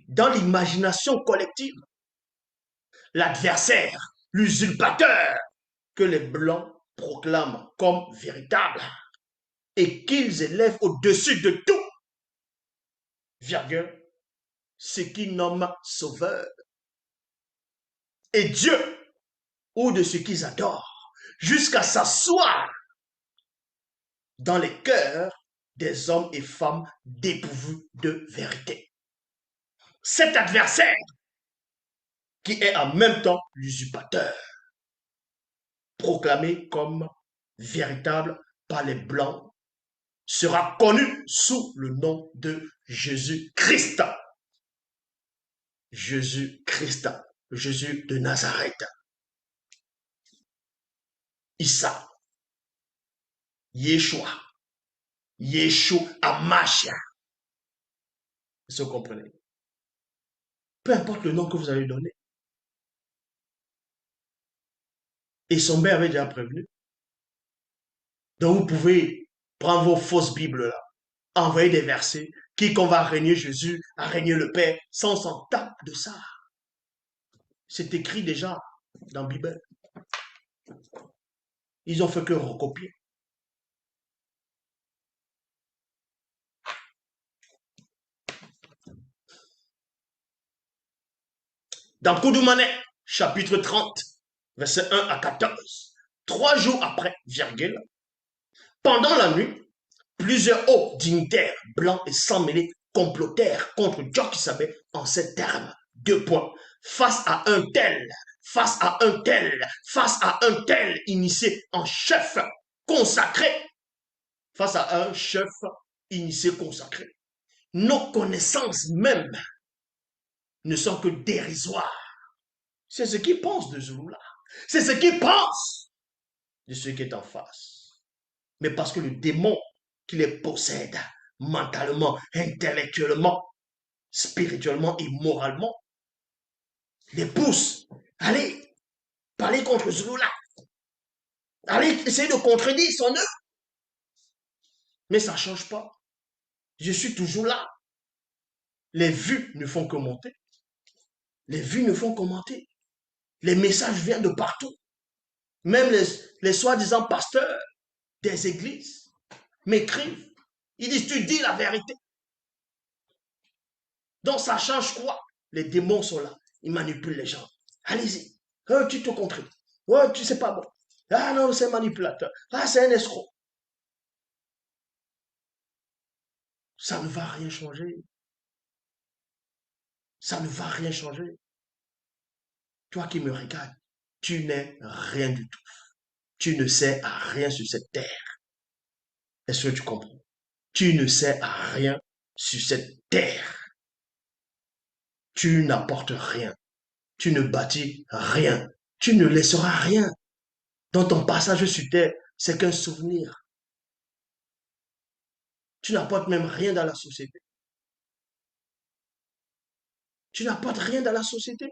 dans l'imagination collective, l'adversaire, l'usurpateur que les blancs proclament comme véritable et qu'ils élèvent au-dessus de tout, virgule, ce qu'ils nomment sauveur. Et Dieu, ou de ce qu'ils adorent, jusqu'à s'asseoir dans les cœurs des hommes et femmes dépourvus de vérité. Cet adversaire, qui est en même temps l'usurpateur, proclamé comme véritable par les Blancs, sera connu sous le nom de Jésus-Christ. Jésus-Christ, Jésus de Nazareth. Issa, Yeshua, Yeshua Amashia. Est-ce que vous comprenez? Peu importe le nom que vous allez donner. Et son père avait déjà prévenu. Donc vous pouvez prendre vos fausses Bibles là, envoyer des versets, quiconque va régner Jésus, a régné le Père, sans s'en tape de ça. C'est écrit déjà dans la Bible. Ils ont fait que recopier. Dans Koudoumane, chapitre 30, verset 1 à 14. 3 jours après, virgule, pendant la nuit, plusieurs hauts dignitaires, blancs et sans mêlés, complotèrent contre Djokisabé en ces termes. 2 points. Face à un tel, face à un tel, face à un tel initié en chef consacré, face à un chef initié consacré, nos connaissances même ne sont que dérisoires. C'est ce qu'ils pensent de Zouloula. C'est ce qu'ils pensent de ce qui est en face. Mais parce que le démon qui les possède mentalement, intellectuellement, spirituellement et moralement les pousse. Allez, parler contre Zouloula. Allez, essayer de contredire son œuvre. Mais ça ne change pas. Je suis toujours là. Les vues ne font que monter. Les vues ne font que monter. Les messages viennent de partout. Même les soi-disant pasteurs des églises m'écrivent. Ils disent, tu dis la vérité. Donc ça change quoi? Les démons sont là. Ils manipulent les gens. Allez-y. Oh, tu te contredis. Oh, tu sais pas bon. Ah non, c'est un manipulateur. Ah, c'est un escroc. Ça ne va rien changer. Ça ne va rien changer. Toi qui me regardes, tu n'es rien du tout. Tu ne sais à rien sur cette terre. Est-ce que tu comprends? Tu ne sais à rien sur cette terre. Tu n'apportes rien. Tu ne bâtis rien. Tu ne laisseras rien. Dans ton passage sur terre, c'est qu'un souvenir. Tu n'apportes même rien dans la société. Tu n'apportes rien dans la société.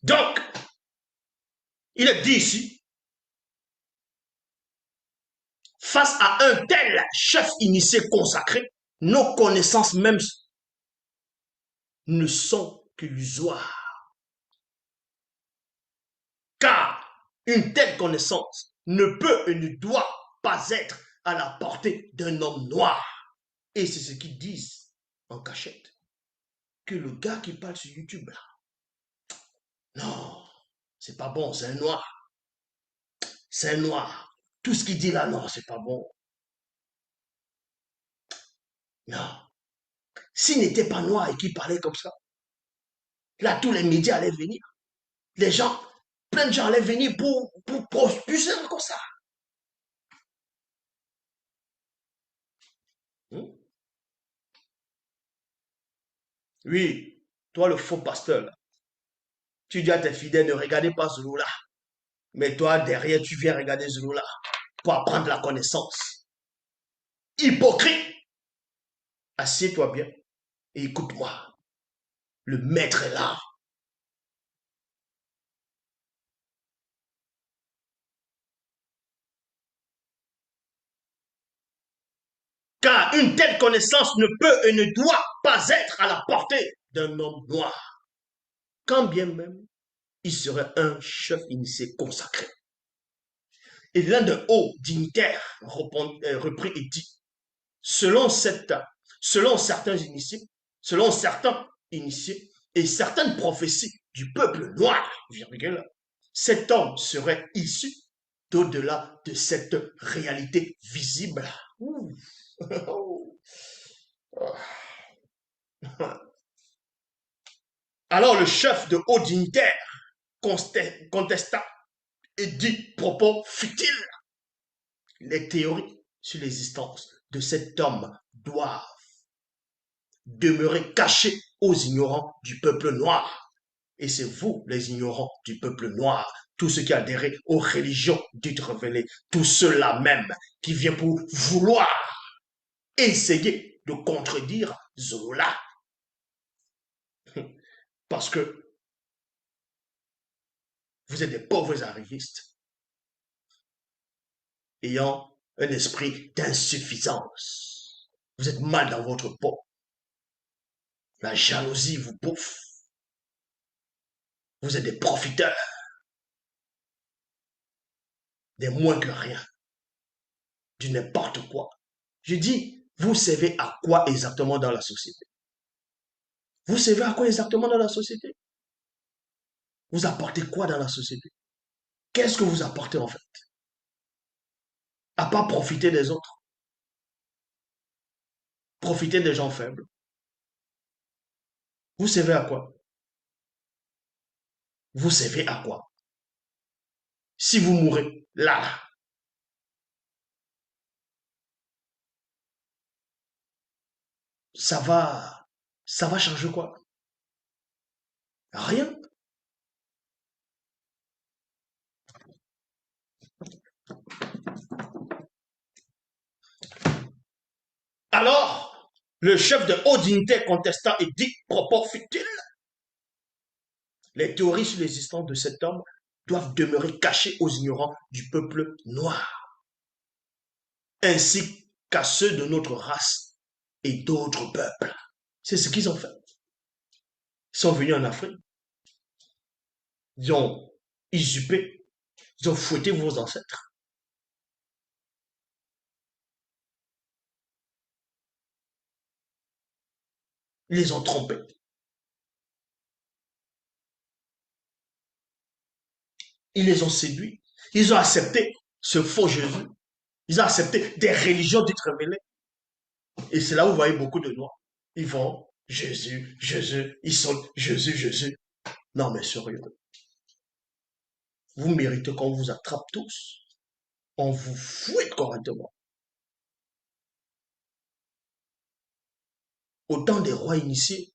Donc, il est dit ici, face à un tel chef initié consacré, nos connaissances même ne sont qu'illusoires. Car une telle connaissance ne peut et ne doit pas être à la portée d'un homme noir. Et c'est ce qu'ils disent en cachette. Que le gars qui parle sur YouTube, là, non, c'est pas bon, c'est un noir. C'est un noir. Tout ce qu'il dit là, non, c'est pas bon. Non. S'il n'était pas noir et qu'il parlait comme ça, là, tous les médias allaient venir. Les gens, plein de gens allaient venir pour propulser comme ça. Hmm? Oui, toi, le faux pasteur, là, tu dis à tes fidèles, ne regardez pas ce loup-là. Mais toi, derrière, tu viens regarder ce loup-là pour apprendre la connaissance. Hypocrite! Assieds-toi bien et écoute-moi. Le maître est là. Car une telle connaissance ne peut et ne doit pas être à la portée d'un homme noir. Quand bien même, il serait un chef initié consacré. Et l'un de hauts dignitaires reprit et dit, selon, selon certains initiés, selon certains initiés et certaines prophéties du peuple noir, virgule, cet homme serait issu d'au-delà de cette réalité visible. Alors le chef de haut dignitaire contesta et dit propos futiles. Les théories sur l'existence de cet homme doivent demeurer cachées aux ignorants du peuple noir. Et c'est vous, les ignorants du peuple noir, tous ceux qui adhèrent aux religions dites révélées, tous ceux-là même qui viennent pour vouloir essayer de contredire Zola. Parce que vous êtes des pauvres arrivistes ayant un esprit d'insuffisance. Vous êtes mal dans votre peau. La jalousie vous bouffe. Vous êtes des profiteurs, des moins que rien, du n'importe quoi. Je dis, vous servez à quoi exactement dans la société? Vous servez à quoi exactement dans la société? Vous apportez quoi dans la société? Qu'est-ce que vous apportez en fait? À part profiter des autres, profiter des gens faibles. Vous servez à quoi? Vous servez à quoi? Si vous mourrez, là, ça va, ça va changer quoi? Rien. Alors, le chef de haute dignité contesta et dit, propos futiles, les théories sur l'existence de cet homme doivent demeurer cachées aux ignorants du peuple noir, ainsi qu'à ceux de notre race et d'autres peuples. C'est ce qu'ils ont fait. Ils sont venus en Afrique, ils ont usurpé, ils ont fouetté vos ancêtres, ils les ont trompés, ils les ont séduits, ils ont accepté ce faux Jésus, ils ont accepté des religions dites révélées. Et c'est là où vous voyez beaucoup de noirs. Ils vont, Jésus, Jésus, ils sont Jésus, Jésus. Non mais sérieux, vous méritez qu'on vous attrape tous. On vous fouette correctement. Au temps des rois initiés,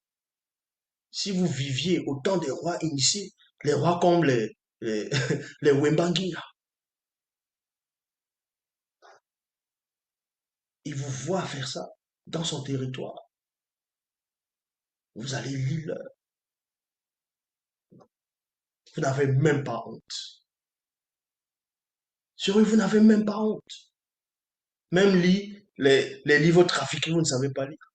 si vous viviez au temps des rois initiés, les rois comme les, les Wembanguia. Il vous voit faire ça dans son territoire. Vous allez lire. Vous n'avez même pas honte. Sérieux, vous n'avez même pas honte. Même lire les livres trafiqués, vous ne savez pas lire.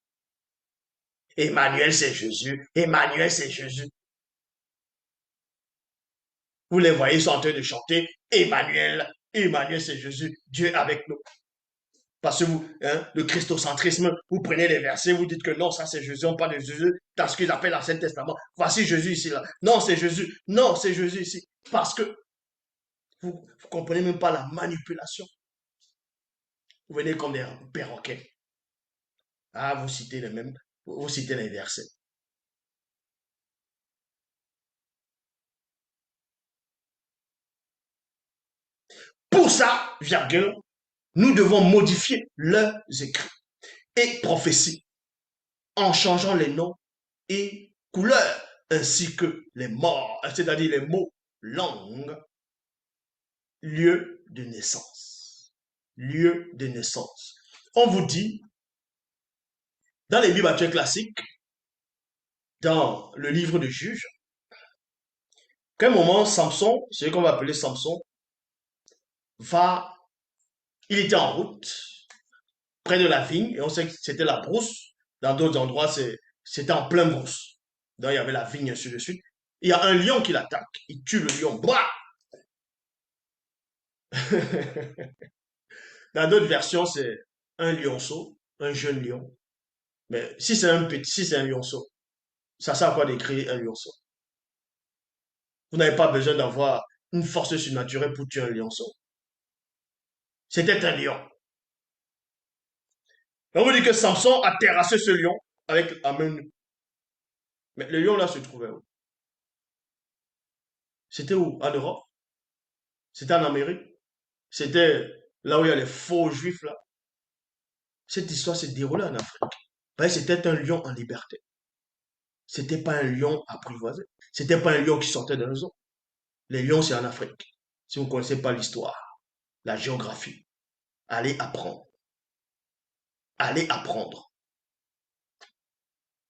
Emmanuel, c'est Jésus. Emmanuel, c'est Jésus. Vous les voyez, ils sont en train de chanter Emmanuel. Emmanuel, c'est Jésus. Dieu est avec nous. Parce que vous, hein, le christocentrisme, vous prenez les versets, vous dites que non, ça c'est Jésus, on parle de Jésus dans ce qu'ils appellent l'Ancien Testament. Voici Jésus ici, là. Non, c'est Jésus. Non, c'est Jésus ici. Parce que vous comprenez même pas la manipulation. Vous venez comme des perroquets. Ah, vous citez les mêmes, vous citez les versets. Pour ça, virgule, nous devons modifier leurs écrits et prophéties en changeant les noms et couleurs, ainsi que les morts, c'est-à-dire les mots, langue, lieu de naissance. Lieu de naissance. On vous dit, dans les Bibles actuelles classiques, dans le livre de Juges, qu'à un moment, Samson, ce qu'on va appeler Samson, va, il était en route, près de la vigne, et on sait que c'était la brousse. Dans d'autres endroits, c'était en plein brousse. Donc, il y avait la vigne, ainsi de suite. Il y a un lion qui l'attaque. Il tue le lion. Bah. Dans d'autres versions, c'est un lionceau, un jeune lion. Mais si c'est un petit, si c'est un lionceau, ça sert à quoi d'écrire un lionceau? Vous n'avez pas besoin d'avoir une force surnaturelle pour tuer un lionceau. C'était un lion. Et on vous dit que Samson a terrassé ce lion avec la main nue. Mais le lion là se trouvait où? C'était où? En Europe? C'était en Amérique? C'était là où il y a les faux juifs là. Cette histoire s'est déroulée en Afrique. C'était un lion en liberté. C'était pas un lion apprivoisé. C'était pas un lion qui sortait d'un zoo. Les lions, c'est en Afrique. Si vous ne connaissez pas l'histoire, la géographie, allez apprendre. Allez apprendre.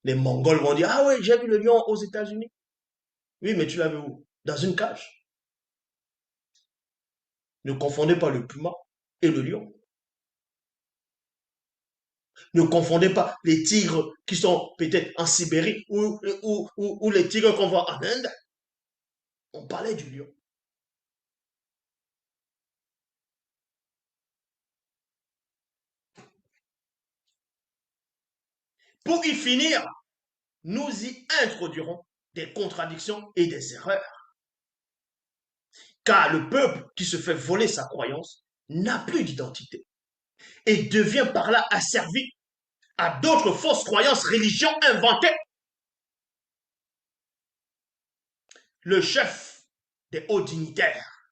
Les Mongols vont dire, ah ouais, j'ai vu le lion aux États-Unis. Oui, mais tu l'as vu où? Dans une cage. Ne confondez pas le puma et le lion. Ne confondez pas les tigres qui sont peut-être en Sibérie ou les tigres qu'on voit en Inde. On parlait du lion. Pour y finir, nous y introduirons des contradictions et des erreurs. Car le peuple qui se fait voler sa croyance n'a plus d'identité et devient par là asservi à d'autres fausses croyances, religions inventées. Le chef des hauts dignitaires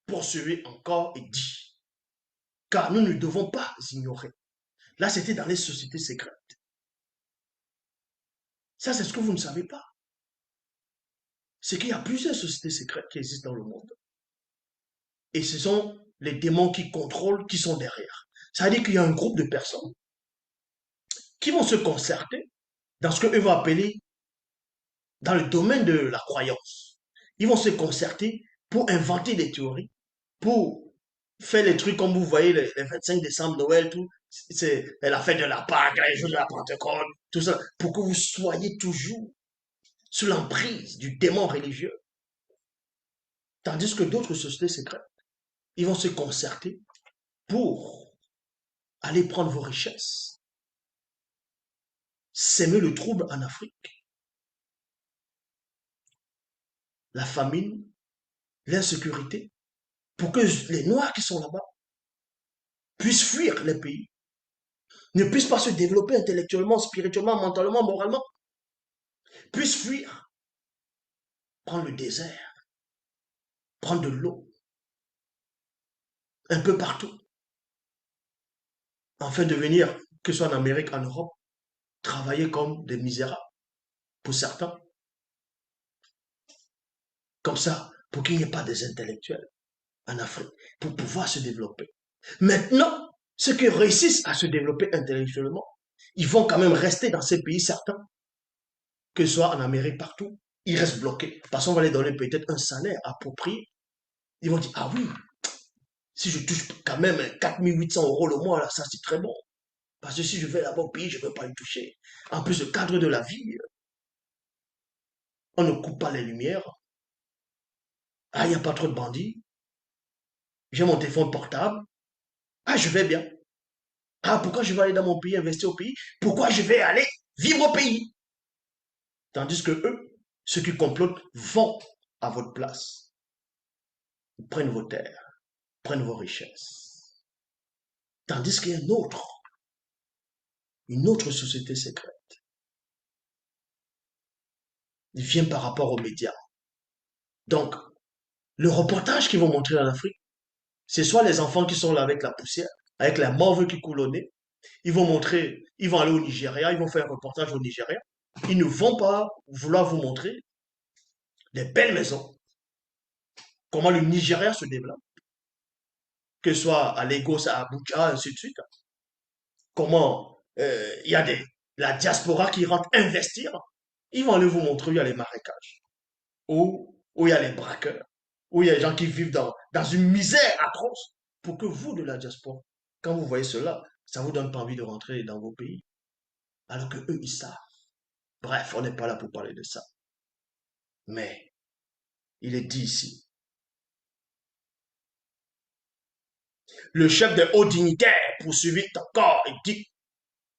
poursuivit encore et dit, car nous ne devons pas ignorer. Là, c'était dans les sociétés secrètes. Ça, c'est ce que vous ne savez pas. C'est qu'il y a plusieurs sociétés secrètes qui existent dans le monde. Et ce sont les démons qui contrôlent, qui sont derrière. Ça veut dire qu'il y a un groupe de personnes qui vont se concerter dans ce qu'eux vont appeler dans le domaine de la croyance. Ils vont se concerter pour inventer des théories, pour faire les trucs comme vous voyez les 25 décembre, Noël, tout. C'est la fête de la Pâque, les jours de la Pentecôte, tout ça, pour que vous soyez toujours sous l'emprise du démon religieux. Tandis que d'autres sociétés secrètes, ils vont se concerter pour aller prendre vos richesses, s'aimer le trouble en Afrique, la famine, l'insécurité, pour que les Noirs qui sont là-bas puissent fuir les pays, ne puissent pas se développer intellectuellement, spirituellement, mentalement, moralement, puissent fuir, prendre le désert, prendre de l'eau, un peu partout, afin de venir, que ce soit en Amérique, en Europe, travailler comme des misérables, pour certains. Comme ça, pour qu'il n'y ait pas des intellectuels en Afrique, pour pouvoir se développer. Maintenant, ceux qui réussissent à se développer intellectuellement, ils vont quand même rester dans ces pays certains, que ce soit en Amérique, partout. Ils restent bloqués parce qu'on va les donner peut-être un salaire approprié. Ils vont dire, ah oui, si je touche quand même 4 800 € le mois, là, ça c'est très bon. Parce que si je vais là-bas au pays, je ne veux pas y toucher. En plus, le cadre de la vie, on ne coupe pas les lumières. Ah, il n'y a pas trop de bandits. J'ai mon téléphone portable. Ah, je vais bien. Ah, pourquoi je vais aller dans mon pays, investir au pays? Pourquoi je vais aller vivre au pays? Tandis que eux, ceux qui complotent, vont à votre place. Ils prennent vos terres, prennent vos richesses. Tandis qu'il y a une autre société secrète. Il vient par rapport aux médias. Donc, le reportage qu'ils vont montrer en Afrique, c'est soit les enfants qui sont là avec la poussière, avec la morve qui coule au nez. Ils vont montrer, ils vont aller au Nigeria, ils vont faire un reportage au Nigeria. Ils ne vont pas vouloir vous montrer des belles maisons, comment le Nigeria se développe, que ce soit à Lagos, à Abuja, ainsi de suite. Comment il y a la diaspora qui rentre investir. Ils vont aller vous montrer où il y a les marécages, où il y a les braqueurs, où il y a les gens qui vivent dans une misère atroce, pour que vous, de la diaspora, quand vous voyez cela, ça vous donne pas envie de rentrer dans vos pays, alors que eux, ils savent. Bref, on n'est pas là pour parler de ça. Mais il est dit ici, le chef des hauts dignitaires poursuivit encore et dit,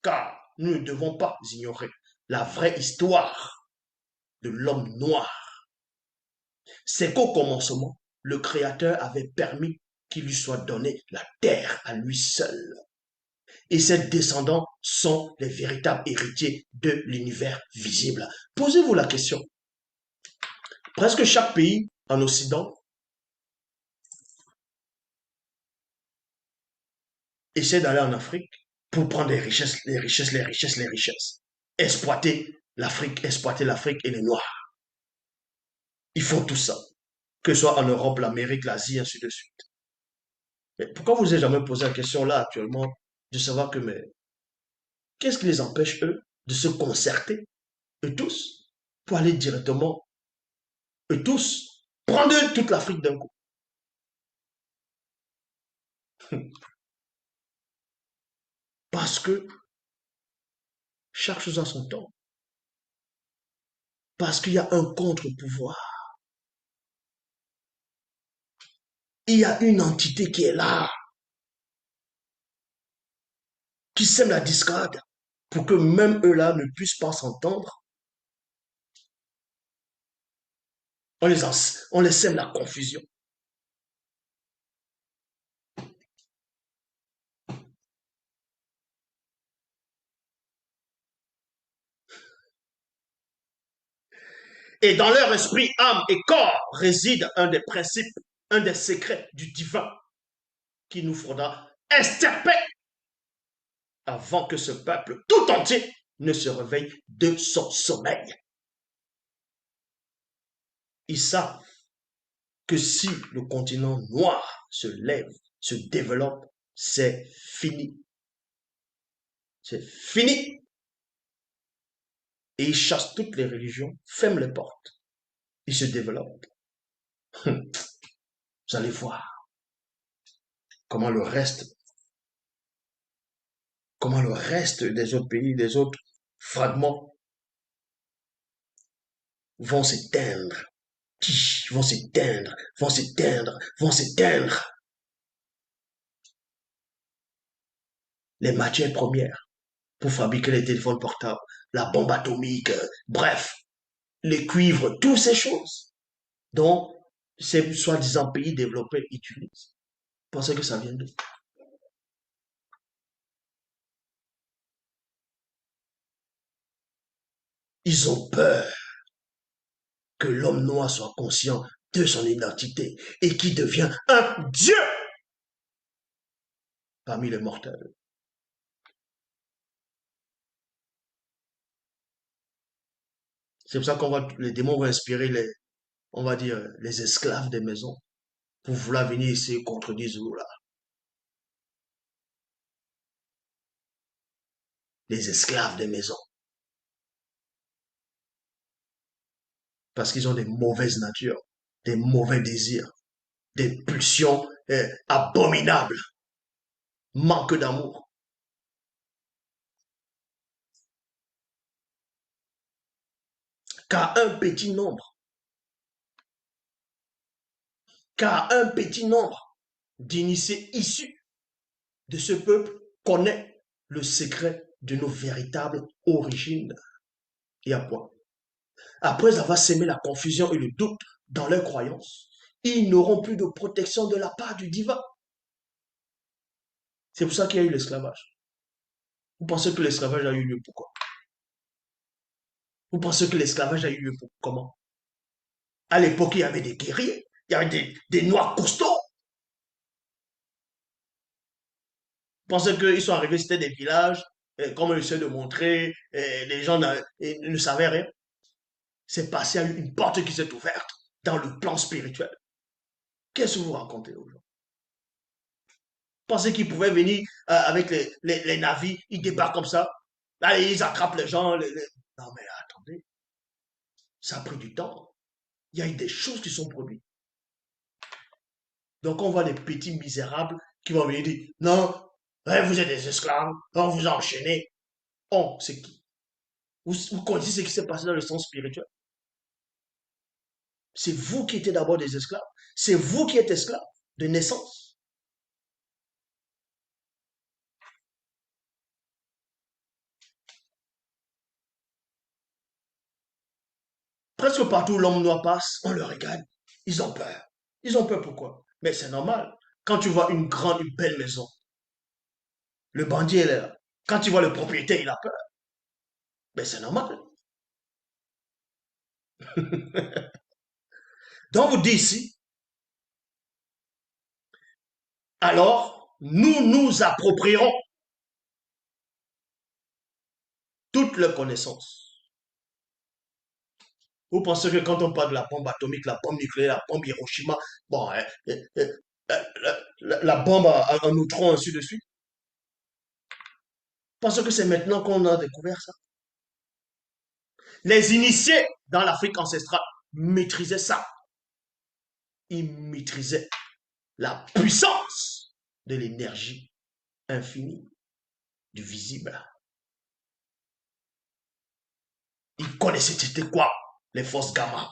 car nous ne devons pas ignorer la vraie histoire de l'homme noir. C'est qu'au commencement, le Créateur avait permis qu'il lui soit donné la terre à lui seul. Et ses descendants sont les véritables héritiers de l'univers visible. Posez-vous la question. Presque chaque pays en Occident essaie d'aller en Afrique pour prendre les richesses, les richesses, les richesses, les richesses. Exploiter l'Afrique et les Noirs. Ils font tout ça, que ce soit en Europe, l'Amérique, l'Asie, ainsi de suite. Mais pourquoi vous n'avez jamais posé la question là actuellement de savoir que mais qu'est-ce qui les empêche eux de se concerter, eux tous, pour aller directement, eux tous, prendre toute l'Afrique d'un coup? Parce que chaque chose a son temps. Parce qu'il y a un contre-pouvoir. Il y a une entité qui est là, qui sème la discorde pour que même eux-là ne puissent pas s'entendre. On les sème la confusion. Et dans leur esprit, âme et corps réside un des principes, un des secrets du divin qui nous faudra extirper avant que ce peuple tout entier ne se réveille de son sommeil. Ils savent que si le continent noir se lève, se développe, c'est fini. C'est fini. Et ils chassent toutes les religions, ferment les portes. Ils se développent. Vous allez voir comment comment le reste des autres pays, des autres fragments vont s'éteindre, vont s'éteindre, vont s'éteindre, vont s'éteindre. Les matières premières pour fabriquer les téléphones portables, la bombe atomique, bref, les cuivres, toutes ces choses dont ces soi-disant pays développés utilisent. Pensez que ça vient d'où? Ils ont peur que l'homme noir soit conscient de son identité et qui devient un Dieu parmi les mortels. C'est pour ça qu'on va, les démons vont inspirer on va dire, les esclaves des maisons pour vouloir venir ici contredire là. Les esclaves des maisons. Parce qu'ils ont des mauvaises natures, des mauvais désirs, des pulsions abominables, manque d'amour. Car un petit nombre, car un petit nombre d'initiés issus de ce peuple connaît le secret de nos véritables origines. Et à quoi? Après avoir sémé la confusion et le doute dans leurs croyances, ils n'auront plus de protection de la part du divin. C'est pour ça qu'il y a eu l'esclavage. Vous pensez que l'esclavage a eu lieu pourquoi? Vous pensez que l'esclavage a eu lieu pour comment? À l'époque, il y avait des guerriers, il y avait des noirs costauds. Vous pensez qu'ils sont arrivés, c'était des villages, comme on essaie de montrer, les gens ne savaient rien. C'est passé à une porte qui s'est ouverte dans le plan spirituel. Qu'est-ce que vous racontez aujourd'hui? Pensez qu'ils pouvaient venir avec les navires, ils débarquent comme ça, là, ils attrapent les gens. Non mais attendez, ça a pris du temps. Il y a eu des choses qui sont produites. Donc on voit des petits misérables qui vont venir dire, non, vous êtes des esclaves, on vous a enchaînés. On, c'est qui? Vous connaissez ce qui s'est passé dans le sens spirituel? C'est vous qui étiez d'abord des esclaves. C'est vous qui êtes esclaves de naissance. Presque partout où l'homme noir passe, on le regarde. Ils ont peur. Ils ont peur pourquoi? Mais c'est normal. Quand tu vois une grande, une belle maison, le bandit est là. Quand tu vois le propriétaire, il a peur. Mais c'est normal. Donc vous dites ici, alors nous nous approprierons toutes les connaissances. Vous pensez que quand on parle de la bombe atomique, la bombe nucléaire, la bombe Hiroshima, bon, la bombe à un neutron, ainsi de suite, parce que c'est maintenant qu'on a découvert ça. Les initiés dans l'Afrique ancestrale maîtrisaient ça. Ils maîtrisaient la puissance de l'énergie infinie, du visible. Ils connaissaient c'était quoi les forces gamma,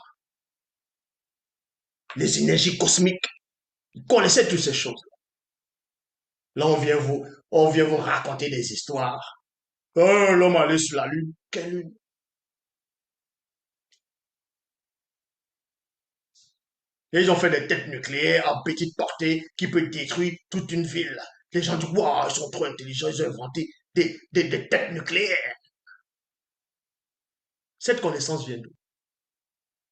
les énergies cosmiques. Ils connaissaient toutes ces choses. Là, on vient vous raconter des histoires. Oh, l'homme allait sur la Lune. Quelle Lune? Et ils ont fait des têtes nucléaires à petite portée qui peuvent détruire toute une ville. Les gens disent, waouh, ils sont trop intelligents, ils ont inventé des têtes nucléaires. Cette connaissance vient d'où?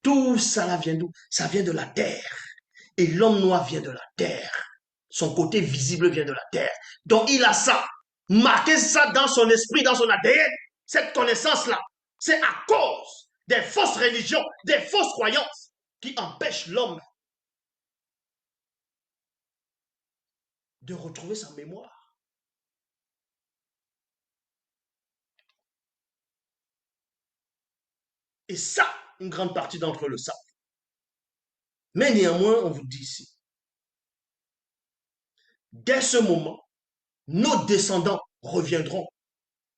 Tout ça vient d'où? Ça vient de la Terre. Et l'homme noir vient de la Terre. Son côté visible vient de la Terre. Donc il a ça. Marqué ça dans son esprit, dans son ADN. Cette connaissance-là, c'est à cause des fausses religions, des fausses croyances qui empêchent l'homme de retrouver sa mémoire. Et ça, une grande partie d'entre eux le savent. Mais néanmoins, on vous dit ici, dès ce moment, nos descendants reviendront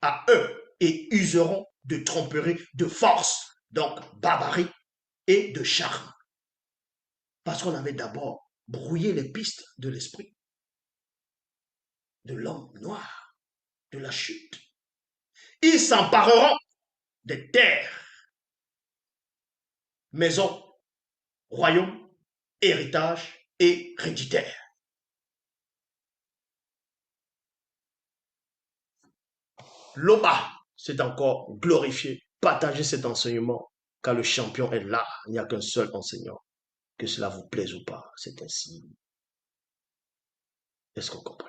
à eux et useront de tromperie, de force, donc barbarie et de charme. Parce qu'on avait d'abord brouillé les pistes de l'esprit, de l'homme noir, de la chute. Ils s'empareront des terres, maisons, royaumes, héritages héréditaires. L'Oba s'est encore glorifié, partagez cet enseignement, car le champion est là, il n'y a qu'un seul enseignant. Que cela vous plaise ou pas, c'est ainsi. Est-ce qu'on comprend?